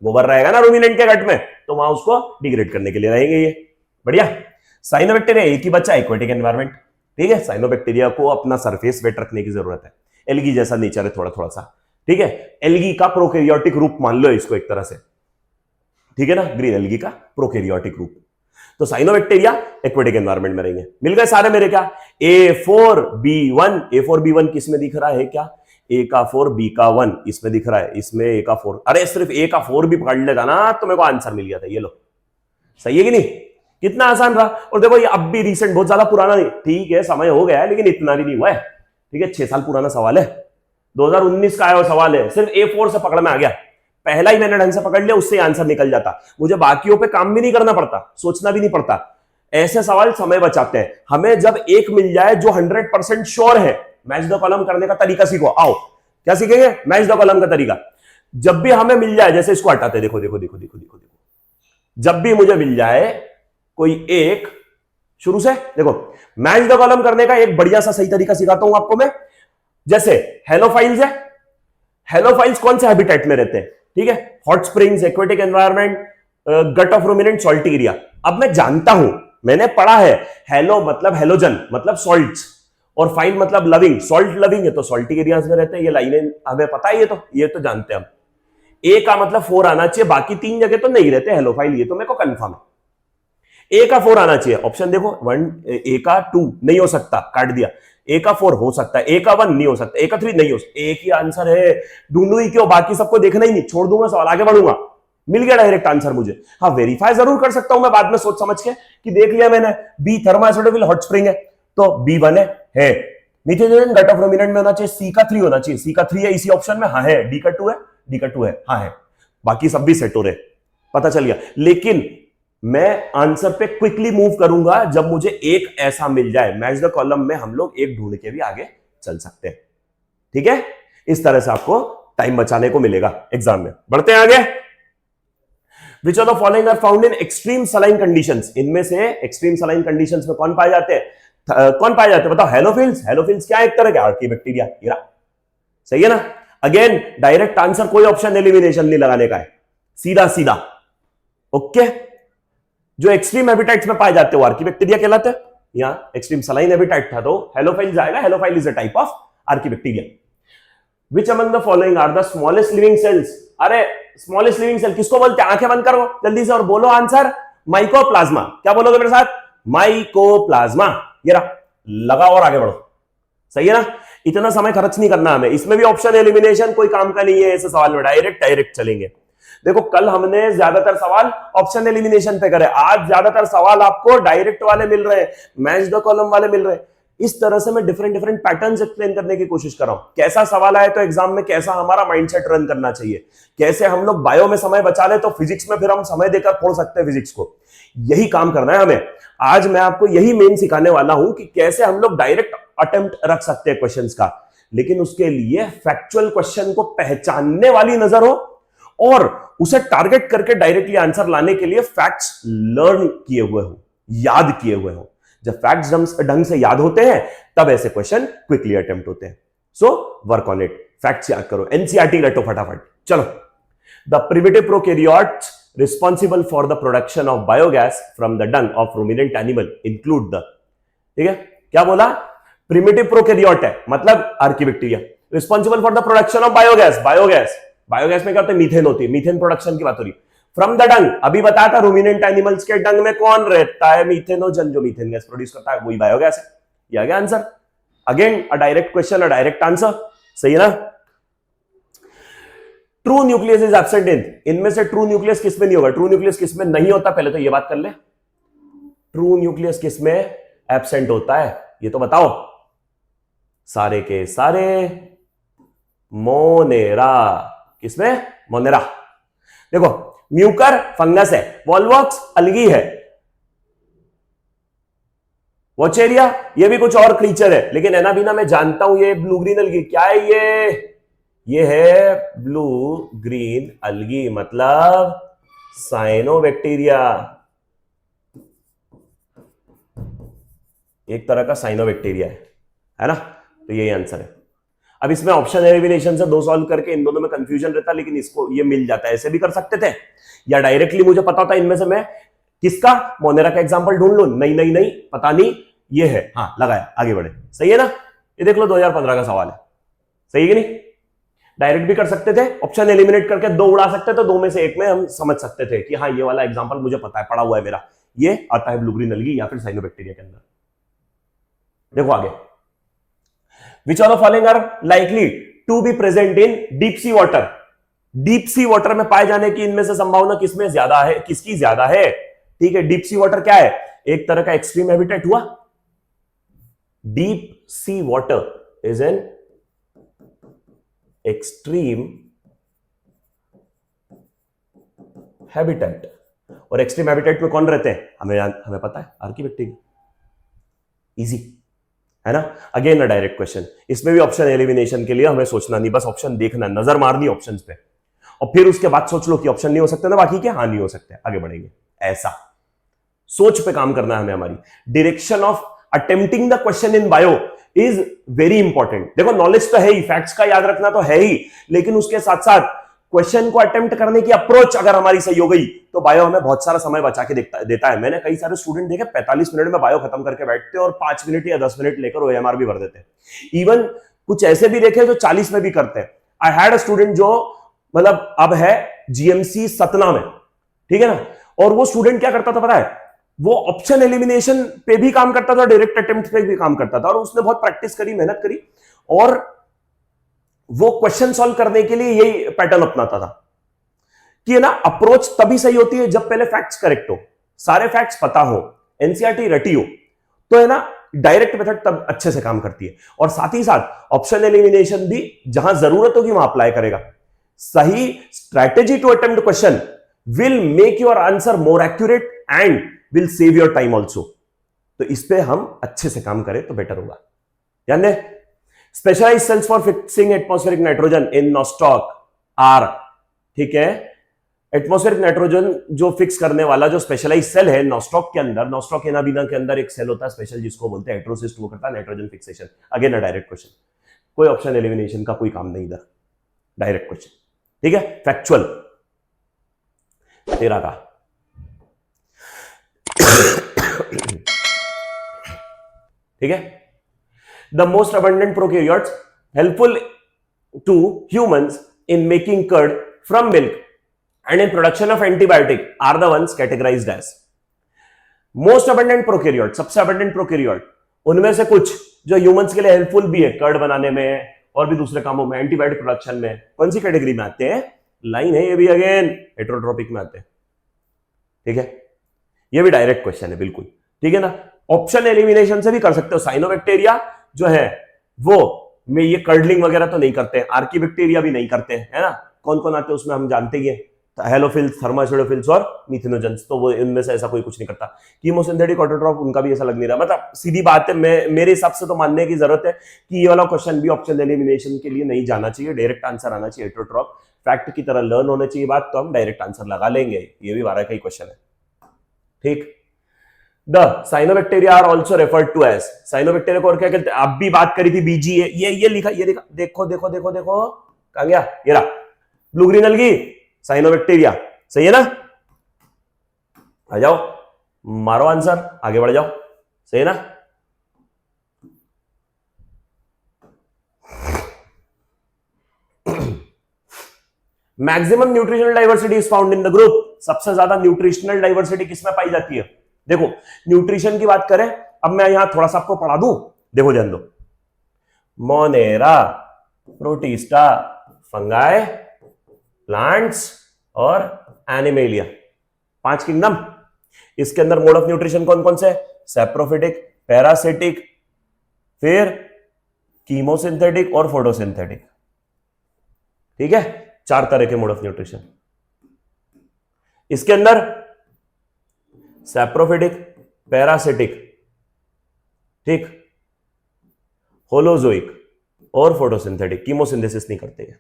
गोबर रहेगा ना रूमिनेंट के गट में, तो वहां उसको डिग्रेड करने के लिए रहेंगे ये। बढ़िया। साइनोबैक्टीरिया एक ही बच्चा, एक्वेटिक एनवायरमेंट, ठीक है। साइनोबैक्टीरिया को अपना सरफेस वेट रखने की जरूरत है, एल्गी जैसा नेचर है थोड़ा थोड़ा सा, ठीक है। एल्गी का प्रोकैरियोटिक रूप मान लो इसको एक तरह से, ठीक है ना, ग्रीन एल्गी का प्रोकैरियोटिक रूप। तो साइनोबैक्टीरिया एक्वेटिक एनवायरमेंट में रहेंगे। मिल गए सारे मेरे क्या? A4B1, A4B1 किस में दिख रहा है? क्या A का 4 B का 1 इसमें दिख रहा है, इसमें A का 4, अरे सिर्फ A का 4 भी पकड़ लेता ना तो मेरे को आंसर मिल गया था। ये लो, सही है कि नहीं? कितना आसान रहा। और देखो ये अब भी रिसेंट, बहुत ज्यादा पुराना नहीं, ठीक है समय हो गया है लेकिन इतना भी नहीं हुआ है, ठीक है। 6 साल पुराना सवाल है, 2019 का आया हुआ सवाल है, सिर्फ A4 से पकड़ में आ गया। पहला ही मैंने ढंग से पकड़ लिया, उससे आंसर निकल जाता, मुझे बाकियों पे काम भी नहीं करना पड़ता, सोचना भी नहीं पड़ता। ऐसे सवाल समय बचाते हैं। हमें जब एक मिल जाए जो 100% श्योर है, मैच द कॉलम करने का तरीका सीखो। आओ, क्या सीखेंगे? मैच द कॉलम का तरीका। जब भी हमें मिल जाए, जैसे इसको हटाते, देखो देखो देखो देखो देखो देखो, जब भी मुझे मिल जाए कोई एक, शुरू से देखो, मैच द कॉलम करने का एक बढ़िया सा सही तरीका सिखाता हूं आपको मैं। जैसे हेलोफाइल्स है, हेलोफाइल्स कौन से हैबिटेट में रहते हैं? ठीक है, hot springs, aquatic environment, gut of ruminant, salty area. अब मैं जानता हूं, मैंने पढ़ा है, हेलो मतलब हेलोजन मतलब सॉल्ट्स, और फाइल मतलब लविंग, सॉल्ट लविंग है तो सॉल्टी एरियाज में रहते हैं। ये लाइनें हमें पता है, ये तो जानते हैं हम। ए का मतलब 4 आना चाहिए, बाकी 3 जगह तो नहीं रहते हेलोफाइल, ये तो मेरे को कंफर्म है। ए का 4 आना चाहिए, ऑप्शन देखो 1, ए का 2 नहीं हो सकता, काट दिया। ए का 4 हो सकता है, ए का 1 नहीं हो सकता, ए का 3 नहीं हो सकता। एक ही आंसर है, ढूंढू ही क्यों? बाकी सबको देखना ही नहीं, छोड़ दूंगा सवाल, आगे बढ़ूंगा। मिल गया डायरेक्ट आंसर मुझे। हाँ, वेरीफाई जरूर कर सकता हूं मैं बाद में सोच समझ के कि देख लिया मैंने, B thermo acidophil hot spring है तो B1 है। मीथेनोजन गट ऑफ रूमिनेंट में होना चाहिए, सी का 3 होना चाहिए, सी का 3 है इसी ऑप्शन में, हाँ है। डी का 2 है, डी का 2 है, हाँ है। बाकी सब भी सेट हो रहे, पता चल गया। लेकिन मैं आंसर पे क्विकली मूव करूंगा जब मुझे एक ऐसा मिल जाए। मैच द कॉलम में हम लोग एक ढूंढ के भी आगे चल सकते हैं। ठीक है, इस तरह से आपको टाइम बचाने को मिलेगा एग्जाम में। बढ़ते हैं आगे। Which of the following are found in extreme saline conditions? इनमें से एक्सट्रीम सलाइन कंडीशंस में कौन पाए जाते हैं? कौन पाए जाते हैं बताओ? हेलोफिल्स। हेलोफिल्स क्या है? एक तरह के आर्की बैक्टीरिया। सही है ना? अगेन डायरेक्ट आंसर, कोई ऑप्शन एलिमिनेशन नहीं लगाने का है, सीधा सीधा। ओके, जो एक्सट्रीम हैबिटेट्स में पाए जाते हो आर्की बैक्टीरिया कहलाते हैं। यहां एक्सट्रीम सलाइन हैबिटेट था तो हेलोफाइल आएगा। Halophile is a type of Archie bacteria. Which among the following are the smallest living cells? अरे स्मॉलेस्ट लिविंग सेल किसको बोलते हैं? आंखें बंद करो जल्दी से और बोलो आंसर। माइकोप्लाज्मा। क्या बोलोगे मेरे साथ? माइकोप्लाज्मा। ये रहा, लगा और आगे बढ़ो। सही है ना? इतना समय खर्च नहीं करना हमें। इसमें भी ऑप्शन एलिमिनेशन कोई काम का नहीं है ऐसे सवाल में, डायरेक्ट चलेंगे। देखो कल हमने ज्यादातर सवाल ऑप्शन एलिमिनेशन पे करे, आज ज्यादातर सवाल आपको डायरेक्ट वाले मिल रहे हैं, मैच द कॉलम वाले मिल रहे हैं। इस तरह से मैं डिफरेंट पैटर्न्स एक्सप्लेन करने की कोशिश कर रहा हूं। कैसा सवाल आए तो एग्जाम में कैसा हमारा माइंडसेट रन करना चाहिए, कैसे हम लोग बायो में समय बचा ले तो फिजिक्स में फिर हम समय देकर फोड़ सकते हैं फिजिक्स को। यही काम करना है हमें। आज मैं आपको यही मेन सिखाने वाला हूं कि कैसे हम लोग डायरेक्ट अटेम्प्ट रख सकते हैं क्वेश्चंस का, लेकिन उसके लिए फैक्चुअल क्वेश्चन को पहचानने वाली नजर हो और उसे टारगेट करके डायरेक्टली आंसर लाने के लिए फैक्ट्स लर्न किए हुए हो, याद किए हुए हो। जब फैक्ट्स ढंग से याद होते हैं तब ऐसे क्वेश्चन क्विकली अटेम्प्ट होते हैं। So work on it, facts याद करो, एनसीईआरटी रटो फटाफट। चलो, the primitive prokaryotes responsible for the production of biogas from the Dang of ruminant animal include the. ठीक है, क्या बोला? प्रिमिटिव प्रोकैरियोट है मतलब Archie bacteria, responsible for the production of biogas. Biogas में क्या होता है? मीथेन होती है, मीथेन प्रोडक्शन की बात हो रही है। फ्रॉम द डंग, अभी बताया था रूमिनेंट एनिमल्स के डंग में कौन रहता है? मीथेनोजन, जो मीथेन गैस प्रोड्यूस करता है वही बायोगैस है। ये आ गया answer. Again a direct question, a direct answer. सही है ना? True nucleus is absent in, इनमें से ट्रू न्यूक्लियस किसमें नहीं होगा? ट्रू न्यूक्लियस किसमें नहीं होता? पहले तो ये बात कर ले, ट्रू न्यूक्लियस किसमें एब्सेंट होता है ये तो बताओ। सारे के सारे मोनेरा। किसमें? मोनेरा। देखो म्यूकर फंगस है, वॉलवॉक्स अलगी है, वोचेरिया ये भी कुछ और क्रीचर है, लेकिन एनाबीना मैं जानता हूं ये ब्लू ग्रीन अलगी। क्या है ये है ब्लू ग्रीन अलगी, मतलब साइनोबैक्टीरिया, एक तरह का साइनोबैक्टीरिया है ना? तो यही आंसर है। अब इसमें ऑप्शन एलिमिनेशन से दो सॉल्व करके इन दोनों में कंफ्यूजन रहता, लेकिन इसको ये मिल जाता है। ऐसे भी कर सकते थे या डायरेक्टली मुझे पता होता इनमें से मैं किसका मोनेरा का एग्जांपल ढूंढ लूं। नहीं पता नहीं, ये है, हाँ लगाया, आगे बढ़े। सही है ना? ये देख लो 2015 का सवाल है। सही है कि नहीं? डायरेक्ट भी कर सकते थे, ऑप्शन एलिमिनेट करके दो उड़ा सकते थे, दो में से एक में हम समझ सकते थे कि हाँ ये वाला एग्जांपल मुझे पता है, पड़ा हुआ है मेरा, ये आता है ब्लू ग्रीन अलगी या फिर साइनोबैक्टीरिया के अंदर। देखो आगे, Which of the following are likely to be present in deep sea water? Deep sea water में पाए जाने की इनमें से संभावना किसमें ज्यादा है? किसकी ज्यादा है? ठीक है, डीप सी वाटर क्या है? एक तरह का एक्सट्रीम हैबिटेट हुआ। Deep sea water is an extreme habitat, और एक्सट्रीम हैबिटेट में कौन रहते हैं? हमें पता है, आर्की बैक्टीरिया। इजी है ना? Again a direct question. इसमें भी ऑप्शन एलिमिनेशन के लिए हमें सोचना नहीं, बस ऑप्शन देखना, नजर मारनी ऑप्शंस पे, और फिर उसके बाद सोच लो कि ऑप्शन नहीं हो सकते ना बाकी के, हाँ नहीं हो सकते, आगे बढ़ेंगे। ऐसा सोच पे काम करना है हमें। हमारी direction of attempting the question in bio is very important. देखो नॉलेज तो है ही, फैक्ट्स का याद रखना तो है ही, लेकिन उसके साथ साथ क्वेश्चन को अटेम्प्ट करने की अप्रोच अगर हमारी सही हो गई तो बायो हमें बहुत सारा समय बचा के देता है। मैंने कई सारे स्टूडेंट देखे 45 मिनट में बायो खत्म करके बैठते और 5 मिनट या 10 मिनट लेकर ओएमआर भी भर देते हैं। इवन कुछ ऐसे भी देखे जो 40 में भी करते हैं। आई हैड अ स्टूडेंट जो मतलब अब है जीएमसी सतना में, ठीक है ना, और वो स्टूडेंट क्या करता था पता है? वो ऑप्शन एलिमिनेशन पे भी काम करता था, डायरेक्ट अटेम्प्ट पे भी काम करता था, और उसने बहुत प्रैक्टिस करी, मेहनत करी, और वो क्वेश्चन सॉल्व करने के लिए यही पैटर्न अपनाता था कि है ना, अप्रोच तभी सही होती है जब पहले फैक्ट्स करेक्ट हो, सारे फैक्ट्स पता हो, एनसीईआरटी रटी हो, तो है ना डायरेक्ट मेथड तब अच्छे से काम करती है। और साथ ही साथ ऑप्शन एलिमिनेशन भी जहां जरूरत होगी वहां अप्लाई करेगा। सही strategy to attempt question will make your answer more accurate and will save your time also. तो इस पे हम अच्छे से काम करें तो बेटर होगा। ध्यान दें, specialise cells for fixing atmospheric nitrogen in nostoc are, ठीक है, एटमॉस्फेरिक नाइट्रोजन जो फिक्स करने वाला जो स्पेशलाइज सेल है नॉस्टॉक के अंदर, नॉस्टॉक एनाबीना के अंदर एक सेल होता है स्पेशल जिसको बोलते हैं हेटेरोसिस्ट, वो करता है nitrogen fixation. Again a direct question, कोई ऑप्शन एलिमिनेशन का कोई काम नहीं इधर, डायरेक्ट क्वेश्चन, ठीक है, फैक्चुअल। तेरा का ठीक है, the most abundant prokaryotes helpful to humans in making curd from milk and in production of antibiotic are the ones categorized as most abundant prokaryote। सबसे abundant prokaryote उनमें से कुछ जो ह्यूमंस के लिए हेल्पफुल भी है कर्ड बनाने में और भी दूसरे कामों में, एंटीबायोटिक प्रोडक्शन में, कौन सी कैटेगरी में आते हैं? लाइन है ये भी, अगेन हेटेरोट्रोपिक में आते हैं, ठीक है, ये भी डायरेक्ट क्वेश्चन है बिल्कुल, ठीक है ना। ऑप्शन एलिमिनेशन से भी कर सकते हो। साइनोबैक्टीरिया जो है वो में ये कर्डलिंग वगैरह तो नहीं करते, आर्कीबैक्टीरिया भी नहीं करते, है ना। कौन कौन आते हैं उसमें हम जानते ही है, हेलोफिल्स, थर्मासिडोफिल्स और मिथेनोजेंस, तो वो इनमें से ऐसा कोई कुछ नहीं करता। कीमोसिंथेटिक ऑटोट्रॉफ उनका भी ऐसा लग नहीं रहा, मतलब सीधी बात है, मेरे हिसाब से तो मानने की जरूरत है कि ये वाला क्वेश्चन भी ऑप्शन एलिमिनेशन के लिए नहीं जाना चाहिए, डायरेक्ट आंसर आना चाहिए हेटेरोट्रॉफ, फैक्ट की तरह लर्न होने चाहिए बात, तो हम डायरेक्ट आंसर लगा लेंगे। ये भी 12 का ही क्वेश्चन है, ठीक। The cyanobacteria are also referred to as, cyanobacteria को और क्या कहते हैं? अब भी बात करी थी बीजी है, ये लिखा, ये देखा, देखो देखो देखो देखो, कहां गया ये रहा, ब्लू ग्रीन अलगी, साइनोबैक्टीरिया, सही है ना। आ जाओ, मारो आंसर, आगे बढ़ जाओ, सही है ना। Maximum nutritional diversity is found in the group, सबसे ज्यादा न्यूट्रिशनल डाइवर्सिटी किसमें पाई जाती है? देखो न्यूट्रिशन की बात करें, अब मैं यहां थोड़ा सा आपको पढ़ा दूं, देखो ध्यान दो, मोनेरा, प्रोटिस्टा, फंगाई, प्लांट्स और एनिमेलिया, 5 किंगडम। इसके अंदर मोड ऑफ न्यूट्रिशन कौन कौन से? सैप्रोफिटिक, पैरासिटिक, फिर कीमोसिंथेटिक और फोटोसिंथेटिक, ठीक है, 4 तरह के मोड ऑफ न्यूट्रिशन। इसके अंदर सैप्रोफिटिक, पैरासिटिक, ठीक, होलोजोइक और फोटोसिंथेटिक, कीमोसिंथेसिस नहीं करते हैं,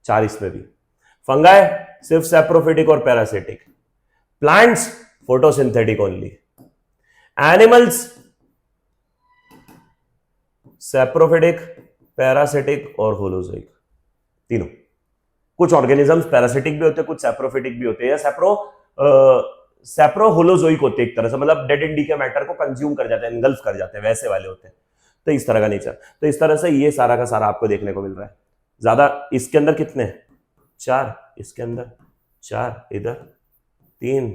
4 इसमें भी। फंगाई सिर्फ सैप्रोफिटिक और parasitic, plants photosynthetic only, animals saprophytic, parasitic और होलोजोइक, तीनों। कुछ ऑर्गेनिजम्स पैरासिटिक भी होते हैं, कुछ सैप्रोफिटिक भी होते हैं, सैप्रो होलोजोइक होते हैं एक तरह से, मतलब डेड एंड डीके मैटर को कंज्यूम कर जाते हैं, एंगल्फ कर जाते हैं, वैसे वाले होते हैं। तो इस तरह का नेचर, तो इस तरह से ये सारा का सारा आपको देखने को मिल रहा है। ज्यादा इसके अंदर कितने? 4, इसके अंदर 4, इधर 3,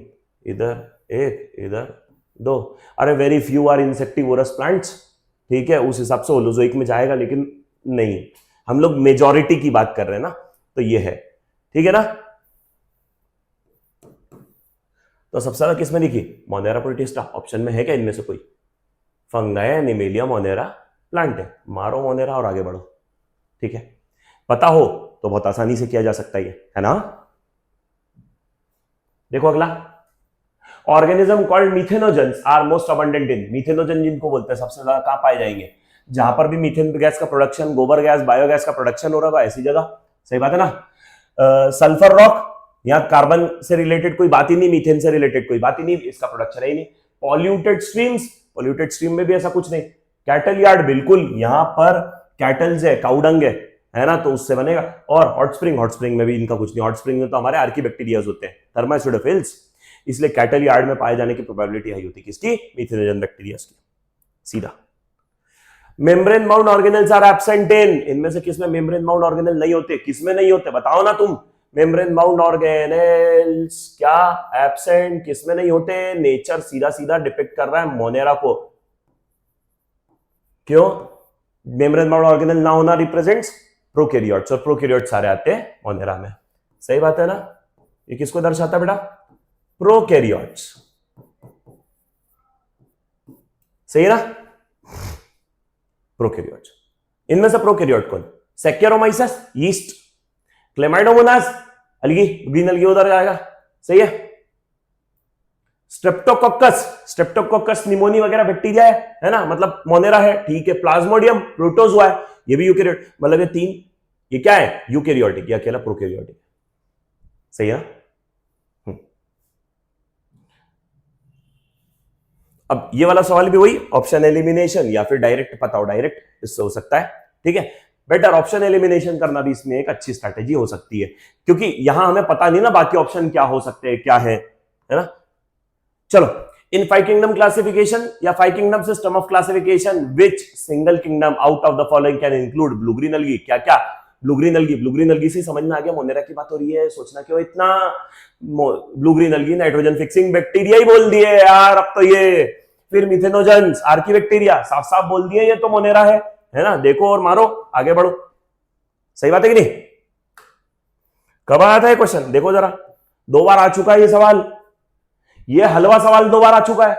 इधर 1, इधर 2। अरे very few are insectivorous plants, ठीक है, उस हिसाब से होलोजोइक में जाएगा, लेकिन नहीं, हम लोग मेजॉरिटी की बात कर रहे हैं ना, तो ये है, ठीक है ना। तो सबसे ज्यादा किसमें दिखी? Monera protista. ऑप्शन में है क्या इनमें से कोई? फंगाई, एनिमेलिया, मोनेरा, प्लांट है, मारो मोनेरा और आगे बढ़ो, ठीक है। पता हो तो बहुत आसानी से किया जा सकता है ना। देखो अगला, organism called methanogens are most abundant in, methanogen जिनको बोलते हैं सबसे ज्यादा कहां पाए जाएंगे? जहां पर भी मीथेन गैस का प्रोडक्शन, गोबर गैस, बायोगैस का प्रोडक्शन हो रहा है, ऐसी जगह, सही बात है ना। सल्फर रॉक, यहां कार्बन से रिलेटेड कोई बात ही नहीं, मीथेन से रिलेटेड कोई बात ही नहीं, इसका प्रोडक्शन है ही नहीं। पॉल्यूटेड स्ट्रीम्स, पॉल्यूटेड स्ट्रीम में भी ऐसा कुछ नहीं। कैटल यार्ड, बिल्कुल यहां पर कैटल्स है, काउडंग है ना, तो उससे बनेगा। और हॉट स्प्रिंग, हॉट स्प्रिंग में भी इनका कुछ नहीं, हॉट स्प्रिंग में तो हमारे आर्कीबैक्टीरियाज होते हैं, थर्मासिडोफिल्स, इसलिए कैटल यार्ड में पाए जाने की प्रोबेबिलिटी हाई होती है किसकी? मिथेनोजन बैक्टीरियाज की, सीधा। Membrane bound organelles are absent in, इनमें से किसमें मेम्ब्रेन बाउंड ऑर्गेनेल नहीं होते? किसमें नहीं होते बताओ ना तुम। मेम्ब्रेन बाउंड ऑर्गेनेल्स क्या एब्सेंट, किसमें नहीं होते? नेचर सीधा सीधा डिपिक्ट कर रहा है मोनेरा को। क्यों? मेम्ब्रेन बाउंड ऑर्गेनेल ना होना रिप्रेजेंट्स प्रोकैरियोट्स, और प्रोकैरियोट्स सारे आते हैं मोनेरा में, सही बात है ना। ये किसको दर्शाता है बेटा? प्रोकैरियोट्स, सही है ना, प्रोकैरियोट्स। इनमें से प्रोकैरियोट कौन? सैक्चारोमाइसेस, यीस्ट, क्लेमाइडोमोनास, अलगी, ग्रीन अलगी उधर जाएगा, सही है। स्ट्रेप्टोकोकस, स्ट्रेप्टोकोकस निमोनी वगैरह बैक्टीरिया है ना, मतलब मोनेरा है, ठीक है। प्लाज्मोडियम, प्रोटोजोआ है, ये भी यूकेरियोट, मतलब ये तीन, ये क्या है, यूकेरियोटिक, ये अकेला प्रोकैरियोटिक। सही है। अब ये वाला सवाल भी वही, ऑप्शन एलिमिनेशन या फिर डायरेक्ट, पता हो डायरेक्ट, इससे हो सकता है, ठीक है। बेटर ऑप्शन एलिमिनेशन करना भी इसमें एक अच्छी स्ट्रैटेजी हो सकती है, क्योंकि यहां हमें पता नहीं ना बाकी ऑप्शन क्या हो सकते हैं, क्या है ना। चलो, इन 5 किंगडम क्लासिफिकेशन या 5 kingdom system of classification which single kingdom out of the following can include blue green अलगी। क्या क्या, ब्लू ग्रीन अलगी, ब्लू ग्रीन अलगी से समझ में आ गया मोनेरा की बात हो रही है, सोचना क्यों इतना, blue green algae nitrogen fixing bacteria ही बोल दिए यार अब तो ये, फिर मिथेनोजेंस आर्की बैक्टीरिया, साफ साफ बोल दिए ये तो मोनेरा है ना। देखो और मारो, आगे बढ़ो, सही बात है कि नहीं। कब आया था ये क्वेश्चन, देखो जरा, 2 बार आ चुका है ये सवाल, ये हलवा सवाल 2 बार आ चुका है,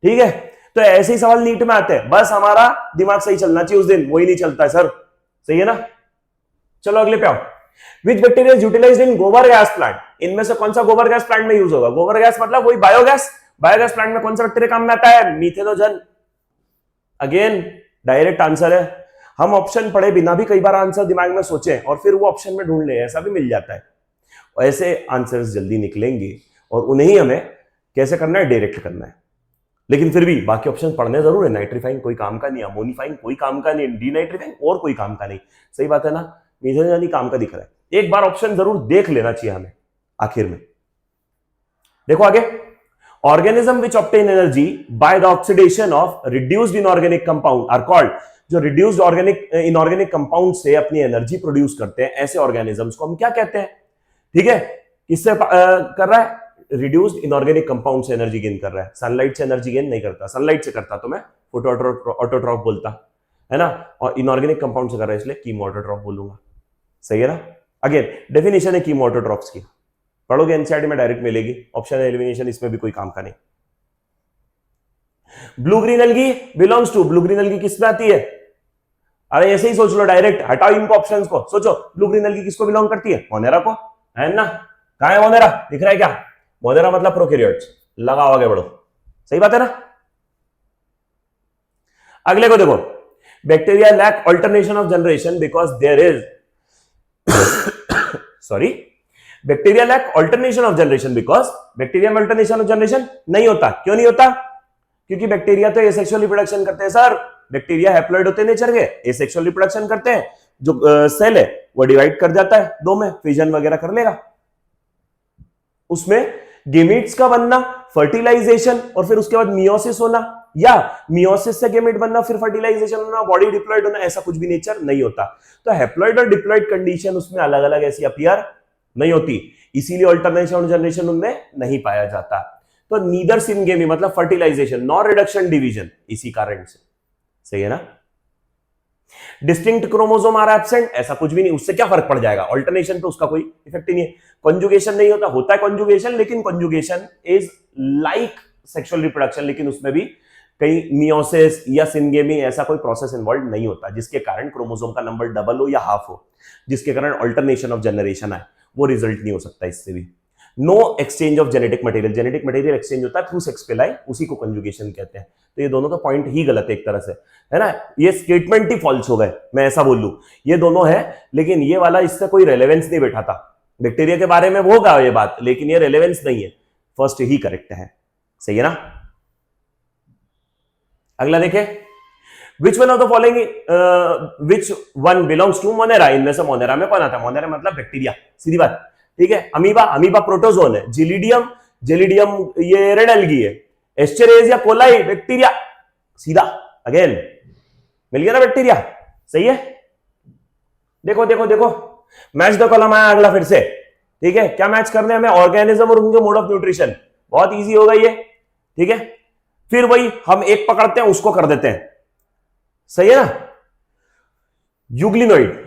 ठीक है। तो ऐसे ही सवाल नीट में आते हैं, बस हमारा दिमाग सही चलना चाहिए उस दिन, वही नहीं चलता है सर, सही है ना। चलो अगले पे आओ। विच बैक्टीरिया इज यूटिलाइज्ड इन गोबर गैस प्लांट, इनमें से कौन सा गोबर गैस प्लांट में यूज होगा। गोबर गैस मतलब वही बायोगैस, बायोगैस प्लांट में कौन सा बैक्टीरिया काम में आता है, मीथेनोजन। अगेन डायरेक्ट आंसर है, हम ऑप्शन पढ़े बिना भी कई बार आंसर दिमाग में सोचे और फिर वो ऑप्शन में ढूंढ ले, ऐसा भी मिल जाता है। और ऐसे आंसर्स जल्दी निकलेंगे और उन्हें ही हमें कैसे करना है, डायरेक्ट करना है। लेकिन फिर भी बाकी ऑप्शन पढ़ने जरूर है। नाइट्रीफाइन कोई काम का नहीं, अमोनीफाइन कोई काम का नहीं, डीनाइट्रीफाइन और कोई काम का नहीं, सही बात है ना। मीथेनोजन काम का दिख रहा है, एक बार ऑप्शन जरूर देख लेना चाहिए हमें आखिर में। देखो आगे, organism which obtain energy by the oxidation of reduced inorganic compound are called. जो रिड्यूस्ड ऑर्गेनिक इनऑर्गेनिक कंपाउंड से अपनी एनर्जी प्रोड्यूस करते हैं, ऐसे ऑर्गेनिजम्स को हम क्या कहते हैं, ठीक है। किससे कर रहा है, रिड्यूस्ड इनऑर्गेनिक कंपाउंड से एनर्जी गेन कर रहा है। सनलाइट से एनर्जी गेन नहीं करता, सनलाइट से करता तो मैं फोटो ऑटोट्रॉफ बोलता है ना, और इनऑर्गेनिक कंपाउंड से कर रहा है इसलिए कीमो ऑटोट्रॉफ बोलूंगा, सही है ना। अगेन डेफिनेशन है कीमो ऑटोट्रॉफ्स की, पढ़ोगे एनसीईआरटी में डायरेक्ट मिलेगी। ऑप्शन एलिमिनेशन इसमें भी कोई काम का नहीं। Blue green algae belongs to, blue green algae किसमें आती है, अरे ऐसे ही सोच लो डायरेक्ट, हटाओ इनको ऑप्शंस को, सोचो ब्लू ग्रीन अलगी किसको बिलोंग करती है, मोनेरा को, है ना। कहां है मोनेरा, दिख रहा है क्या, मोनेरा मतलब प्रोकैरियोट्स, लगाओ आगे बढ़ो, सही बात है ना। अगले को देखो, bacteria lack alternation of generation because there is sorry, bacteria lack alternation of generation because bacteria में अल्टरनेशन ऑफ जनरेशन नहीं होता। क्यों नहीं होता, क्योंकि बैक्टीरिया तो एसेक्सुअल रिप्रोडक्शन करते हैं सर, बैक्टीरिया हैप्लॉइड होते हैं नेचर के, एसेक्सुअल रिप्रोडक्शन करते हैं, जो सेल है वो डिवाइड कर जाता है दो में, फिजन वगैरह कर लेगा, उसमें गेमेट्स का बनना, फर्टिलाइजेशन और फिर उसके बाद मियोसिस होना, या मियोसिस से गेमेट बनना फिर फर्टिलाइजेशन होना, बॉडी डिप्लॉयड होना, ऐसा कुछ भी नेचर नहीं होता। तो हैप्लॉइड और डिप्लॉयड कंडीशन उसमें अलग अलग ऐसी अपीयर नहीं होती, इसीलिए अल्टरनेशन और जनरेशन उनमें नहीं पाया जाता। तो नीदर सिनगेमी मतलब फर्टिलाइजेशन नॉर रिडक्शन डिवीजन, इसी कारण से, सही है ना। डिस्टिंक्ट क्रोमोसोम आर एब्सेंट, ऐसा कुछ भी नहीं, उससे क्या फर्क पड़ जाएगा, अल्टरनेशन पे उसका कोई इफेक्ट ही नहीं है। कंजुगेशन नहीं होता, होता है कंजुगेशन, लेकिन conjugation is like sexual reproduction, लेकिन उसमें भी कहीं मियोसिस या सिनगेमी ऐसा कोई प्रोसेस इन्वॉल्व नहीं होता जिसके कारण क्रोमोसोम का नंबर डबल हो या हाफ हो, जिसके कारण अल्टरनेशन ऑफ जनरेशन आए, वो रिजल्ट नहीं हो सकता इससे भी। No exchange of genetic material, genetic material exchange होता है थ्रू सेक्स पेलाई, उसी को कंजुगेशन कहते हैं। तो ये दोनों तो पॉइंट ही गलत है एक तरह से, है ना, ये स्टेटमेंट ही फॉल्स हो गए, मैं ऐसा बोल लूं, ये दोनों है, लेकिन ये वाला इससे कोई रेलेवेंस नहीं बैठा था। बैक्टीरिया के बारे में होगा ये बात, लेकिन ये रेलेवेंस नहीं है, फर्स्ट ही करेक्ट है, सही है ना। अगला देखें, which one of the following which one belongs to Monera, इनमें से मोनेरा में कौन आता है, मोनेरा मतलब बैक्टीरिया, सीधी बात, ठीक है। अमीबा, अमीबा प्रोटोजोन है। जेलिडियम, जेलिडियम ये रेड एल्गी है। एस्चेरेजिया कोलाई बैक्टीरिया, सीधा अगेन मिल गया ना बैक्टीरिया, सही है। देखो देखो देखो, मैच द कॉलम आया अगला फिर से, ठीक है। क्या मैच करने हमें, ऑर्गेनिज्म और उनके मोड ऑफ न्यूट्रिशन, बहुत इजी होगा ये, ठीक है। फिर वही हम एक पकड़ते हैं उसको कर देते हैं, सही है ना। यूग्लिनोइड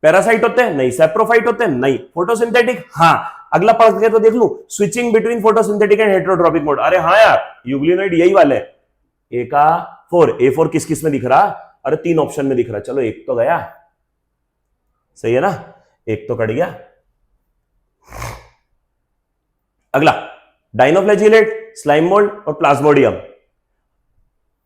पैरासाइट होते हैं नहीं, सेप्रोफाइट होते हैं नहीं, फोटोसिंथेटिक हाँ। अगला पढ़ के तो देख लू, switching between photosynthetic and heterotrophic mode, अरे हाँ यार यूग्लिनोइड यही वाले हैं। ए का 4, A4 किस किस में दिख रहा, अरे 3 ऑप्शन में दिख रहा, चलो एक तो गया, सही है ना, एक तो कट गया। अगला डाइनोफ्लैजिलेट, स्लाइम मोल्ड और प्लाज्मोडियम।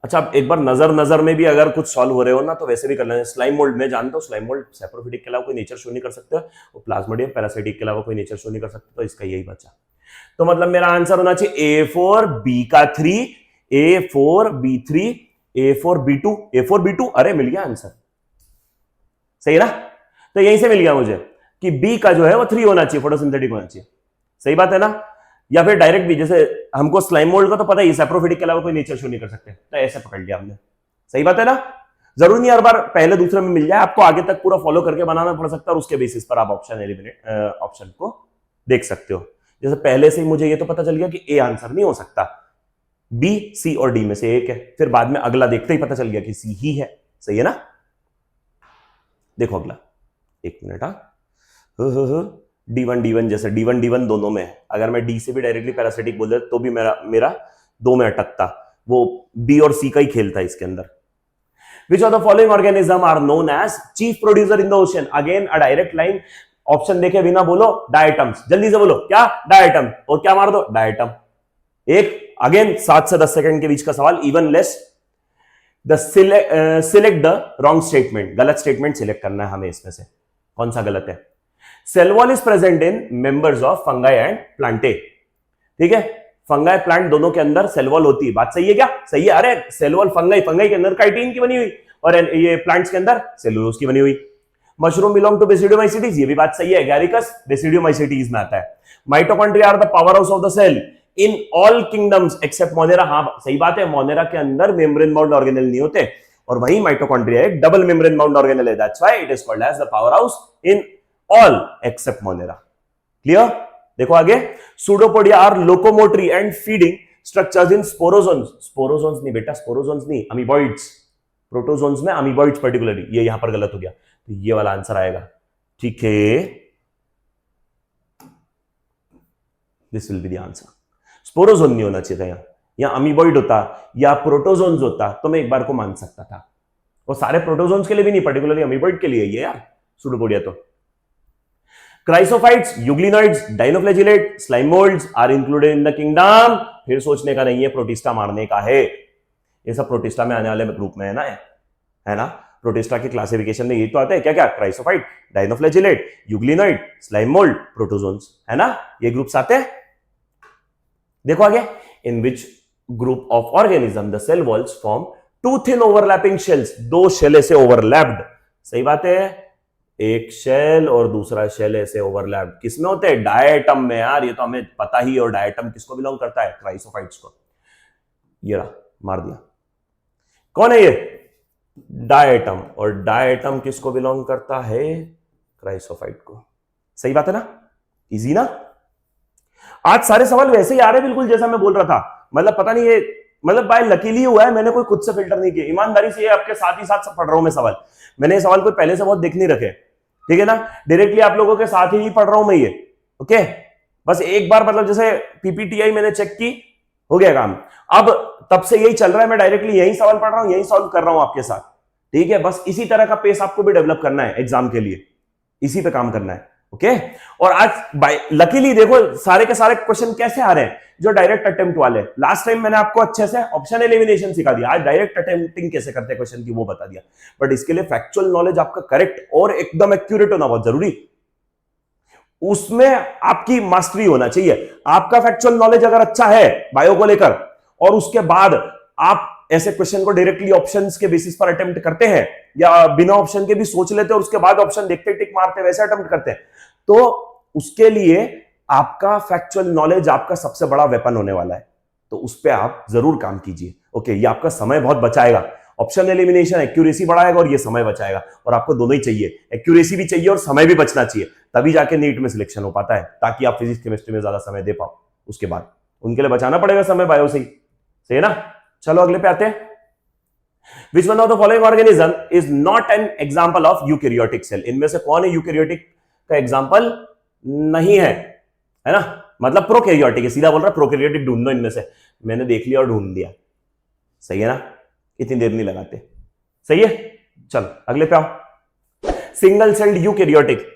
अच्छा, अब एक बार नजर में भी अगर कुछ सॉल्व हो रहे हो ना तो वैसे भी कर लेना। स्लाइम मोल्ड में जानता हूं, स्लाइम मोल्ड सैप्रोफिटिक के अलावा कोई नेचर शो नहीं कर सकते, और प्लाज्मोडियम पैरासाइटिक के अलावा कोई नेचर शो नहीं कर सकते, तो इसका यही बचा। तो मतलब मेरा आंसर होना चाहिए A4 B का 3, A4 B3, A4 B2, A4 B2। अरे मिल गया आंसर, सही है ना? तो यहीं से मिल गया मुझे कि बी का जो है वो 3 होना चाहिए, फोटोसिंथेटिक होना चाहिए। सही बात है ना? या फिर डायरेक्ट भी, जैसे हमको स्लाइम मोल्ड का तो पता ही, सैप्रोफिटिक के अलावा कोई नेचर शो नहीं कर सकते, तो ऐसे पकड़ लिया हमने। सही बात है ना? जरूरी नहीं हर बार पहले दूसरे में मिल जाए, आपको आगे तक पूरा फॉलो करके बनाना पड़ सकता है, और उसके बेसिस पर आप ऑप्शन को देख सकते हो। जैसे पहले से ही मुझे ये तो पता चल गया कि ए आंसर नहीं हो सकता, बी, सी और डी में से एक है, फिर बाद में अगला देखते ही पता चल गया कि सी ही है। सही है ना? देखो अगला, एक मिनट। D1 जैसे D1 दोनों में है, अगर मैं डी से भी डायरेक्टली पैरासिटिक बोल देता तो भी मेरा दो में अटकता, वो बी और सी का ही खेलता इसके अंदर। Which of the following organism are known as chief producer in the ocean? Again a direct line, option देखे बिना बोलो डायटम्स, जल्दी से बोलो क्या? डायटम, और क्या मार दो? डायटम। एक अगेन 7 से 10 सेकंड के बीच का सवाल, even less. Select the wrong statement, गलत स्टेटमेंट सिलेक्ट करना है हमें इसमें से, कौन सा गलत है? Cell wall is present in members of fungi and plantae. ठीक है, फंगाई प्लांट दोनों के अंदर सेल वॉल होती है, बात सही है क्या? सही है। अरे सेल वॉल फंगाई के अंदर काइटिन की बनी हुई, और ये प्लांट्स के अंदर सेलुलोज की बनी हुई। मशरूम बिलोंग टू बेसिडियोमाइसीटीज, ये भी बात सही है, गैरिकस बेसिडियोमाइसीटीज में आता है। Mitochondria are the power house of the cell in all kingdoms except Monera. हाँ सही बात है, मोनेरा के अंदर मेम्ब्रेन बाउंड ऑर्गेनेल नहीं होते, और वहीं माइटोकॉन्ड्रिया एक डबल मेम्ब्रेन बाउंड ऑर्गेनेल है, that's why it is called as the power house in all except Monera. Clear? देखो आगे, pseudopodia are locomotory and feeding structures in sporozoans. Sporozoans नहीं बेटा, स्पोरोजोन्स नहीं, अमीबॉइड्स। प्रोटोजोन्स में अमीबॉइड्स पर्टिकुलरली, ये यहां पर गलत हो गया, तो ये वाला आंसर आएगा। ठीक है, this will be the answer. Sporozoan नहीं होना चाहिए था यहां, या अमीबॉइड होता या प्रोटोजोन्स होता तो मैं एक बार को मान सकता था, और सारे प्रोटोजोन्स के लिए भी नहीं, पर्टिकुलरली अमीबॉइड के लिए ये यार सूडोपोडिया। तो chrysophytes, euglenoids, dinoflagellate, slime moulds are included in the kingdom. फिर सोचने का नहीं है, प्रोटिस्टा मारने का है। ये सब प्रोटिस्टा में आने वाले ग्रुप में है ना? प्रोटिस्टा के क्लासिफिकेशन में ये तो आता है क्या क्या? Chrysophyte, dinoflagellate, euglenoid, slime mould, protozoans, है ना? ये ग्रुप्स आते हैं। देखो आगे, in which group of organism the cell walls form two thin overlapping shells. दो शेल ऐसे ओवरलैप्ड, सही बात है, एक शेल और दूसरा शेल ऐसे ओवरलैप्ड। किसमें होते हैं? डायटम में यार, ये तो हमें पता ही। और डायटम किसको बिलोंग करता है? क्राइसोफाइट्स को। ये रहा, मार दिया। कौन है ये? डायटम। और डायटम किसको बिलोंग करता है? क्राइसोफाइट को। सही बात है ना? इजी ना? आज सारे सवाल वैसे ही आ रहे हैं बिल्कुल जैसा मैं बोल रहा था, मतलब पता नहीं, ये मतलब बाय लकीली हुआ है, मैंने कोई खुद से फिल्टर नहीं किया, ईमानदारी से ये आपके साथ ही साथ पढ़ रहा हूं मैं सवाल। मैंने ये सवाल कोई पहले से बहुत देख नहीं रखे, ठीक है ना? डायरेक्टली आप लोगों के साथ ही पढ़ रहा हूं मैं ये। ओके, बस एक बार मतलब जैसे पीपीटीआई मैंने चेक की, हो गया काम। अब तब से यही चल रहा है, मैं डायरेक्टली यही सवाल पढ़ रहा हूं, यही सॉल्व कर रहा हूं आपके साथ, ठीक है? बस इसी तरह का पेस आपको भी डेवलप करना है एग्जाम के लिए, इसी पे काम करना है। ओके, और आज लकीली देखो सारे के सारे क्वेश्चन कैसे आ रहे हैं, जो डायरेक्ट अटेम्प्ट वाले। लास्ट टाइम मैंने आपको अच्छे से ऑप्शन एलिमिनेशन सिखा दिया, आज डायरेक्ट अटेम्प्टिंग कैसे करते हैं क्वेश्चन की वो बता दिया। बट इसके लिए फैक्चुअल नॉलेज आपका करेक्ट और एकदम एक्यूरेट होना बहुत जरूरी, उसमें आपकी मास्टरी होना चाहिए। आपका फैक्चुअल नॉलेज अगर अच्छा है बायो को लेकर, और उसके बाद आप ऐसे क्वेश्चन को डायरेक्टली ऑप्शंस के बेसिस पर अटेम्प्ट करते हैं, या बिना ऑप्शन के भी सोच लेते हैं और उसके बाद ऑप्शन देखते टिक मारते हैं, वैसे अटेम्प्ट करते हैं, तो उसके लिए आपका फैक्चुअल नॉलेज आपका सबसे बड़ा वेपन होने वाला है। तो उस पर आप जरूर काम कीजिए। ओके, ये आपका समय बहुत बचाएगा। ऑप्शन एलिमिनेशन एक्यूरेसी बढ़ाएगा और ये समय बचाएगा, और आपको दोनों ही चाहिए, एक्यूरेसी भी चाहिए और समय भी बचना चाहिए, तभी जाके नीट में सिलेक्शन हो पाता है, ताकि आप फिजिक्स केमिस्ट्री में ज्यादा समय दे पाओ। उसके बाद उनके लिए बचाना पड़ेगा समय बायो से ही, सही है ना? चलो अगले पे आते हैं। Which one of the following organism is not an example of eukaryotic cell? इनमें से कौन है यूकैरियोटिक का एग्जांपल नहीं है ना? मतलब प्रोकैरियोटिक है, सीधा बोल रहा प्रोकैरियोटिक ढूंढ दो इनमें से। मैंने देख लिया और ढूंढ दिया, सही है ना? इतनी देर नहीं लगाते, सही है? चलो अगले पे आओ। Single celled eukaryotic,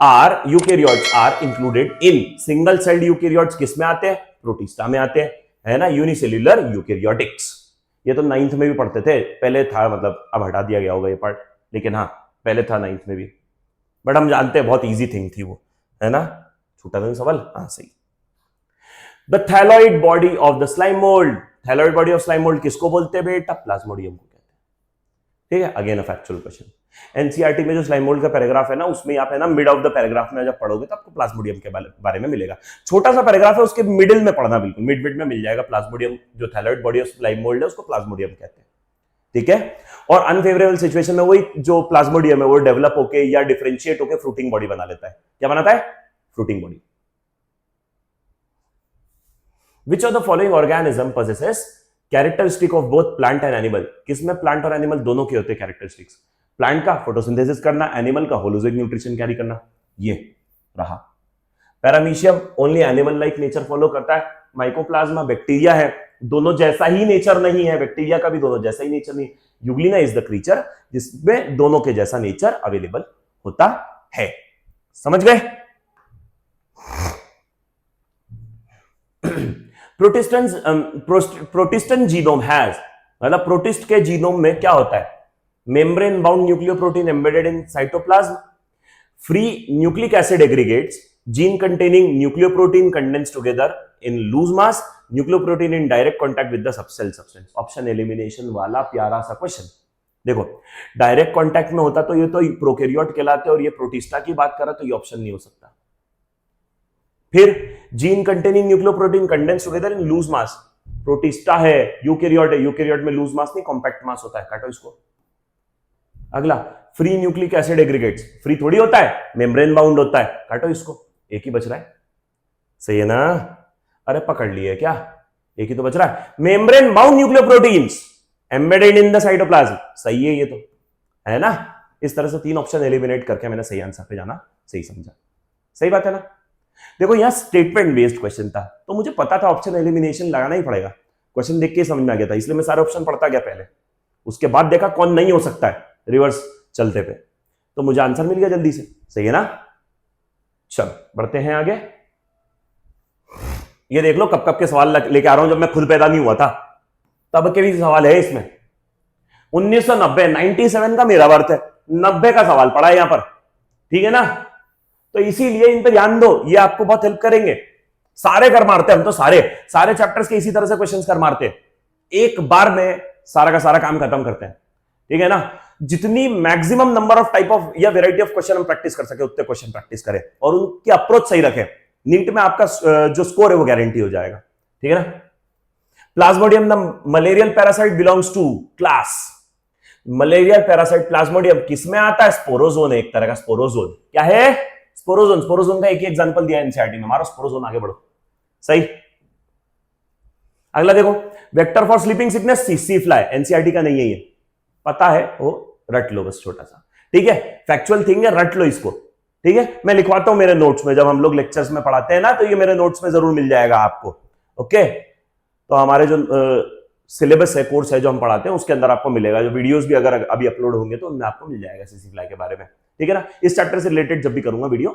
are eukaryotes are included in single celled eukaryotes किस में आते हैं? प्रोटिस्टा में आते हैं, है ना, यूनिसेल्यूलर यूकेरियोटिक्स। ये तो 9th में भी पढ़ते थे, पहले था, मतलब अब हटा दिया गया होगा ये पार्ट, लेकिन हाँ पहले था 9th में भी, बट हम जानते हैं बहुत इजी थिंग थी वो, है ना। छूटा था सवाल, हाँ सही। The thalloid body of the slime mould, thalloid body of slime mould किसको बोलते हैं बेटा? प्लाज्मोडियम को कहते हैं, ठीक है। Again a factual question. NCERT में जो स्लाइम मोल्ड का पैराग्राफ है ना, उसमें आप है ना मिड ऑफ द पैराग्राफ में जब पढ़ोगे तो आपको प्लाज्मोडियम के बारे में मिलेगा। छोटा सा पैराग्राफ है, उसके मिडिल में पढ़ना, बिल्कुल मिड में मिल जाएगा। प्लाज्मोडियम, जो thalloid body of slime mould है उसको प्लाज्मोडियम कहते हैं, ठीक है। और अनफेवरेबल सिचुएशन में वही जो प्लाज्मोडियम है वो डेवलप होके या डिफरेंशिएट होके फ्रूटिंग बॉडी बना लेता है। क्या बनाता है? Fruiting body. Which of the following organism possesses characteristic of both plant and animal? किसमें प्लांट और एनिमल दोनों के होते हैं कैरेक्टरिस्टिक्स? प्लांट का फोटोसिंथेसिस करना, एनिमल का होलोजोइक न्यूट्रिशन कैरी करना। ये रहा। Paramecium only animal like nature follow करता है। माइकोप्लाज्मा बैक्टीरिया है, दोनों जैसा ही नेचर नहीं है, बैक्टीरिया का भी दोनों जैसा ही नेचर नहीं। यूग्लिना इज द क्रीचर जिसमें दोनों के जैसा नेचर अवेलेबल होता है। समझ गए? प्रोटिस्टन जीनोम हैज, मतलब प्रोटिस्ट के जीनोम में क्या होता है? Membrane bound nucleoprotein embedded in cytoplasm, free nucleic acid aggregates, gene containing nucleoprotein condense together in loose mass, nucleoprotein in direct contact with the subcell substance. Option elimination वाला प्यारा सा question. देखो direct contact में होता तो ये तो prokaryote कहलाते, और ये प्रोटिस्टा की बात करा तो ये ऑप्शन नहीं हो सकता। फिर gene containing nucleoprotein condense together in loose mass, protista है, यूकेरियोट है, यूकेरियोट में लूज मास नहीं कॉम्पैक्ट मास होता है, काटो इसको। अगला free nucleic acid aggregates, free थोड़ी होता है, मेम्ब्रेन बाउंड होता है, काटो इसको। एक ही बच रहा है, सही है ना? अरे पकड़ लिए क्या? एक ही तो बच रहा है। Membrane bound nucleoproteins embedded in the cytoplasm, सही है ये तो, है ना। इस तरह से 3 ऑप्शन एलिमिनेट करके मैंने सही आंसर पे जाना सही समझा। सही बात है ना? देखो यहां स्टेटमेंट बेस्ड क्वेश्चन था, तो मुझे पता था ऑप्शन एलिमिनेशन लगाना ही पड़ेगा। क्वेश्चन देख के समझ में आ गया था, इसलिए मैं सारे ऑप्शन पढ़ता गया पहले, उसके बाद देखा कौन नहीं हो सकता है रिवर्स चलते पे, तो मुझे आंसर मिल गया जल्दी से। सही है ना? चलो बढ़ते हैं आगे। ये देख लो कब कब के सवाल लेके आ रहा हूं, जब मैं खुद पैदा नहीं हुआ था तब के भी सवाल है इसमें। 1990 97 का मेरा बर्थ है, 90 का सवाल पड़ा है यहां पर, ठीक है ना। तो इसीलिए इन पर ध्यान दो, ये आपको बहुत हेल्प करेंगे। सारे कर मारते हैं हम तो, सारे चैप्टर्स के इसी तरह से क्वेश्चंस कर मारते हैं, एक बार में सारा का सारा काम खत्म करते हैं, ठीक है ना। जितनी maximum number of type of या वेराइटी ऑफ क्वेश्चन हम प्रैक्टिस कर सके उतने क्वेश्चन प्रैक्टिस करें, और उनकी अप्रोच सही रखें। नीट में आपका जो स्कोर है वो गारंटी हो जाएगा, ठीक है ना। Plasmodium the malarial parasite belongs to class, malarial parasite plasmodium किस में आता है? स्पोरोजोन है, एक तरह का स्पोरोजोन। क्या है? स्पोरोजोन। स्पोरोजोन का एक ही एग्जांपल दिया एनसीईआरटी में, मारो स्पोरोजोन, आगे बढ़ो। सही। अगला देखो, vector for sleeping sickness sea fly, NCERT का नहीं है ये, पता है वो, रट लो बस छोटा सा, ठीक है। फैक्चुअल थिंग है, रट लो इसको, ठीक है। मैं लिखवाता हूं मेरे नोट्स में, जब हम लोग लेक्चर्स में पढ़ाते हैं ना, तो ये मेरे नोट्स में जरूर मिल जाएगा आपको, ओके। तो हमारे जो सिलेबस है, कोर्स है जो हम पढ़ाते हैं, उसके अंदर आपको मिलेगा। जो वीडियोस भी अगर अभी अपलोड होंगे तो उनमें आपको मिल जाएगा सीसी फ्लाई के बारे में, ठीक है ना। इस चैप्टर से रिलेटेड जब भी करूंगा वीडियो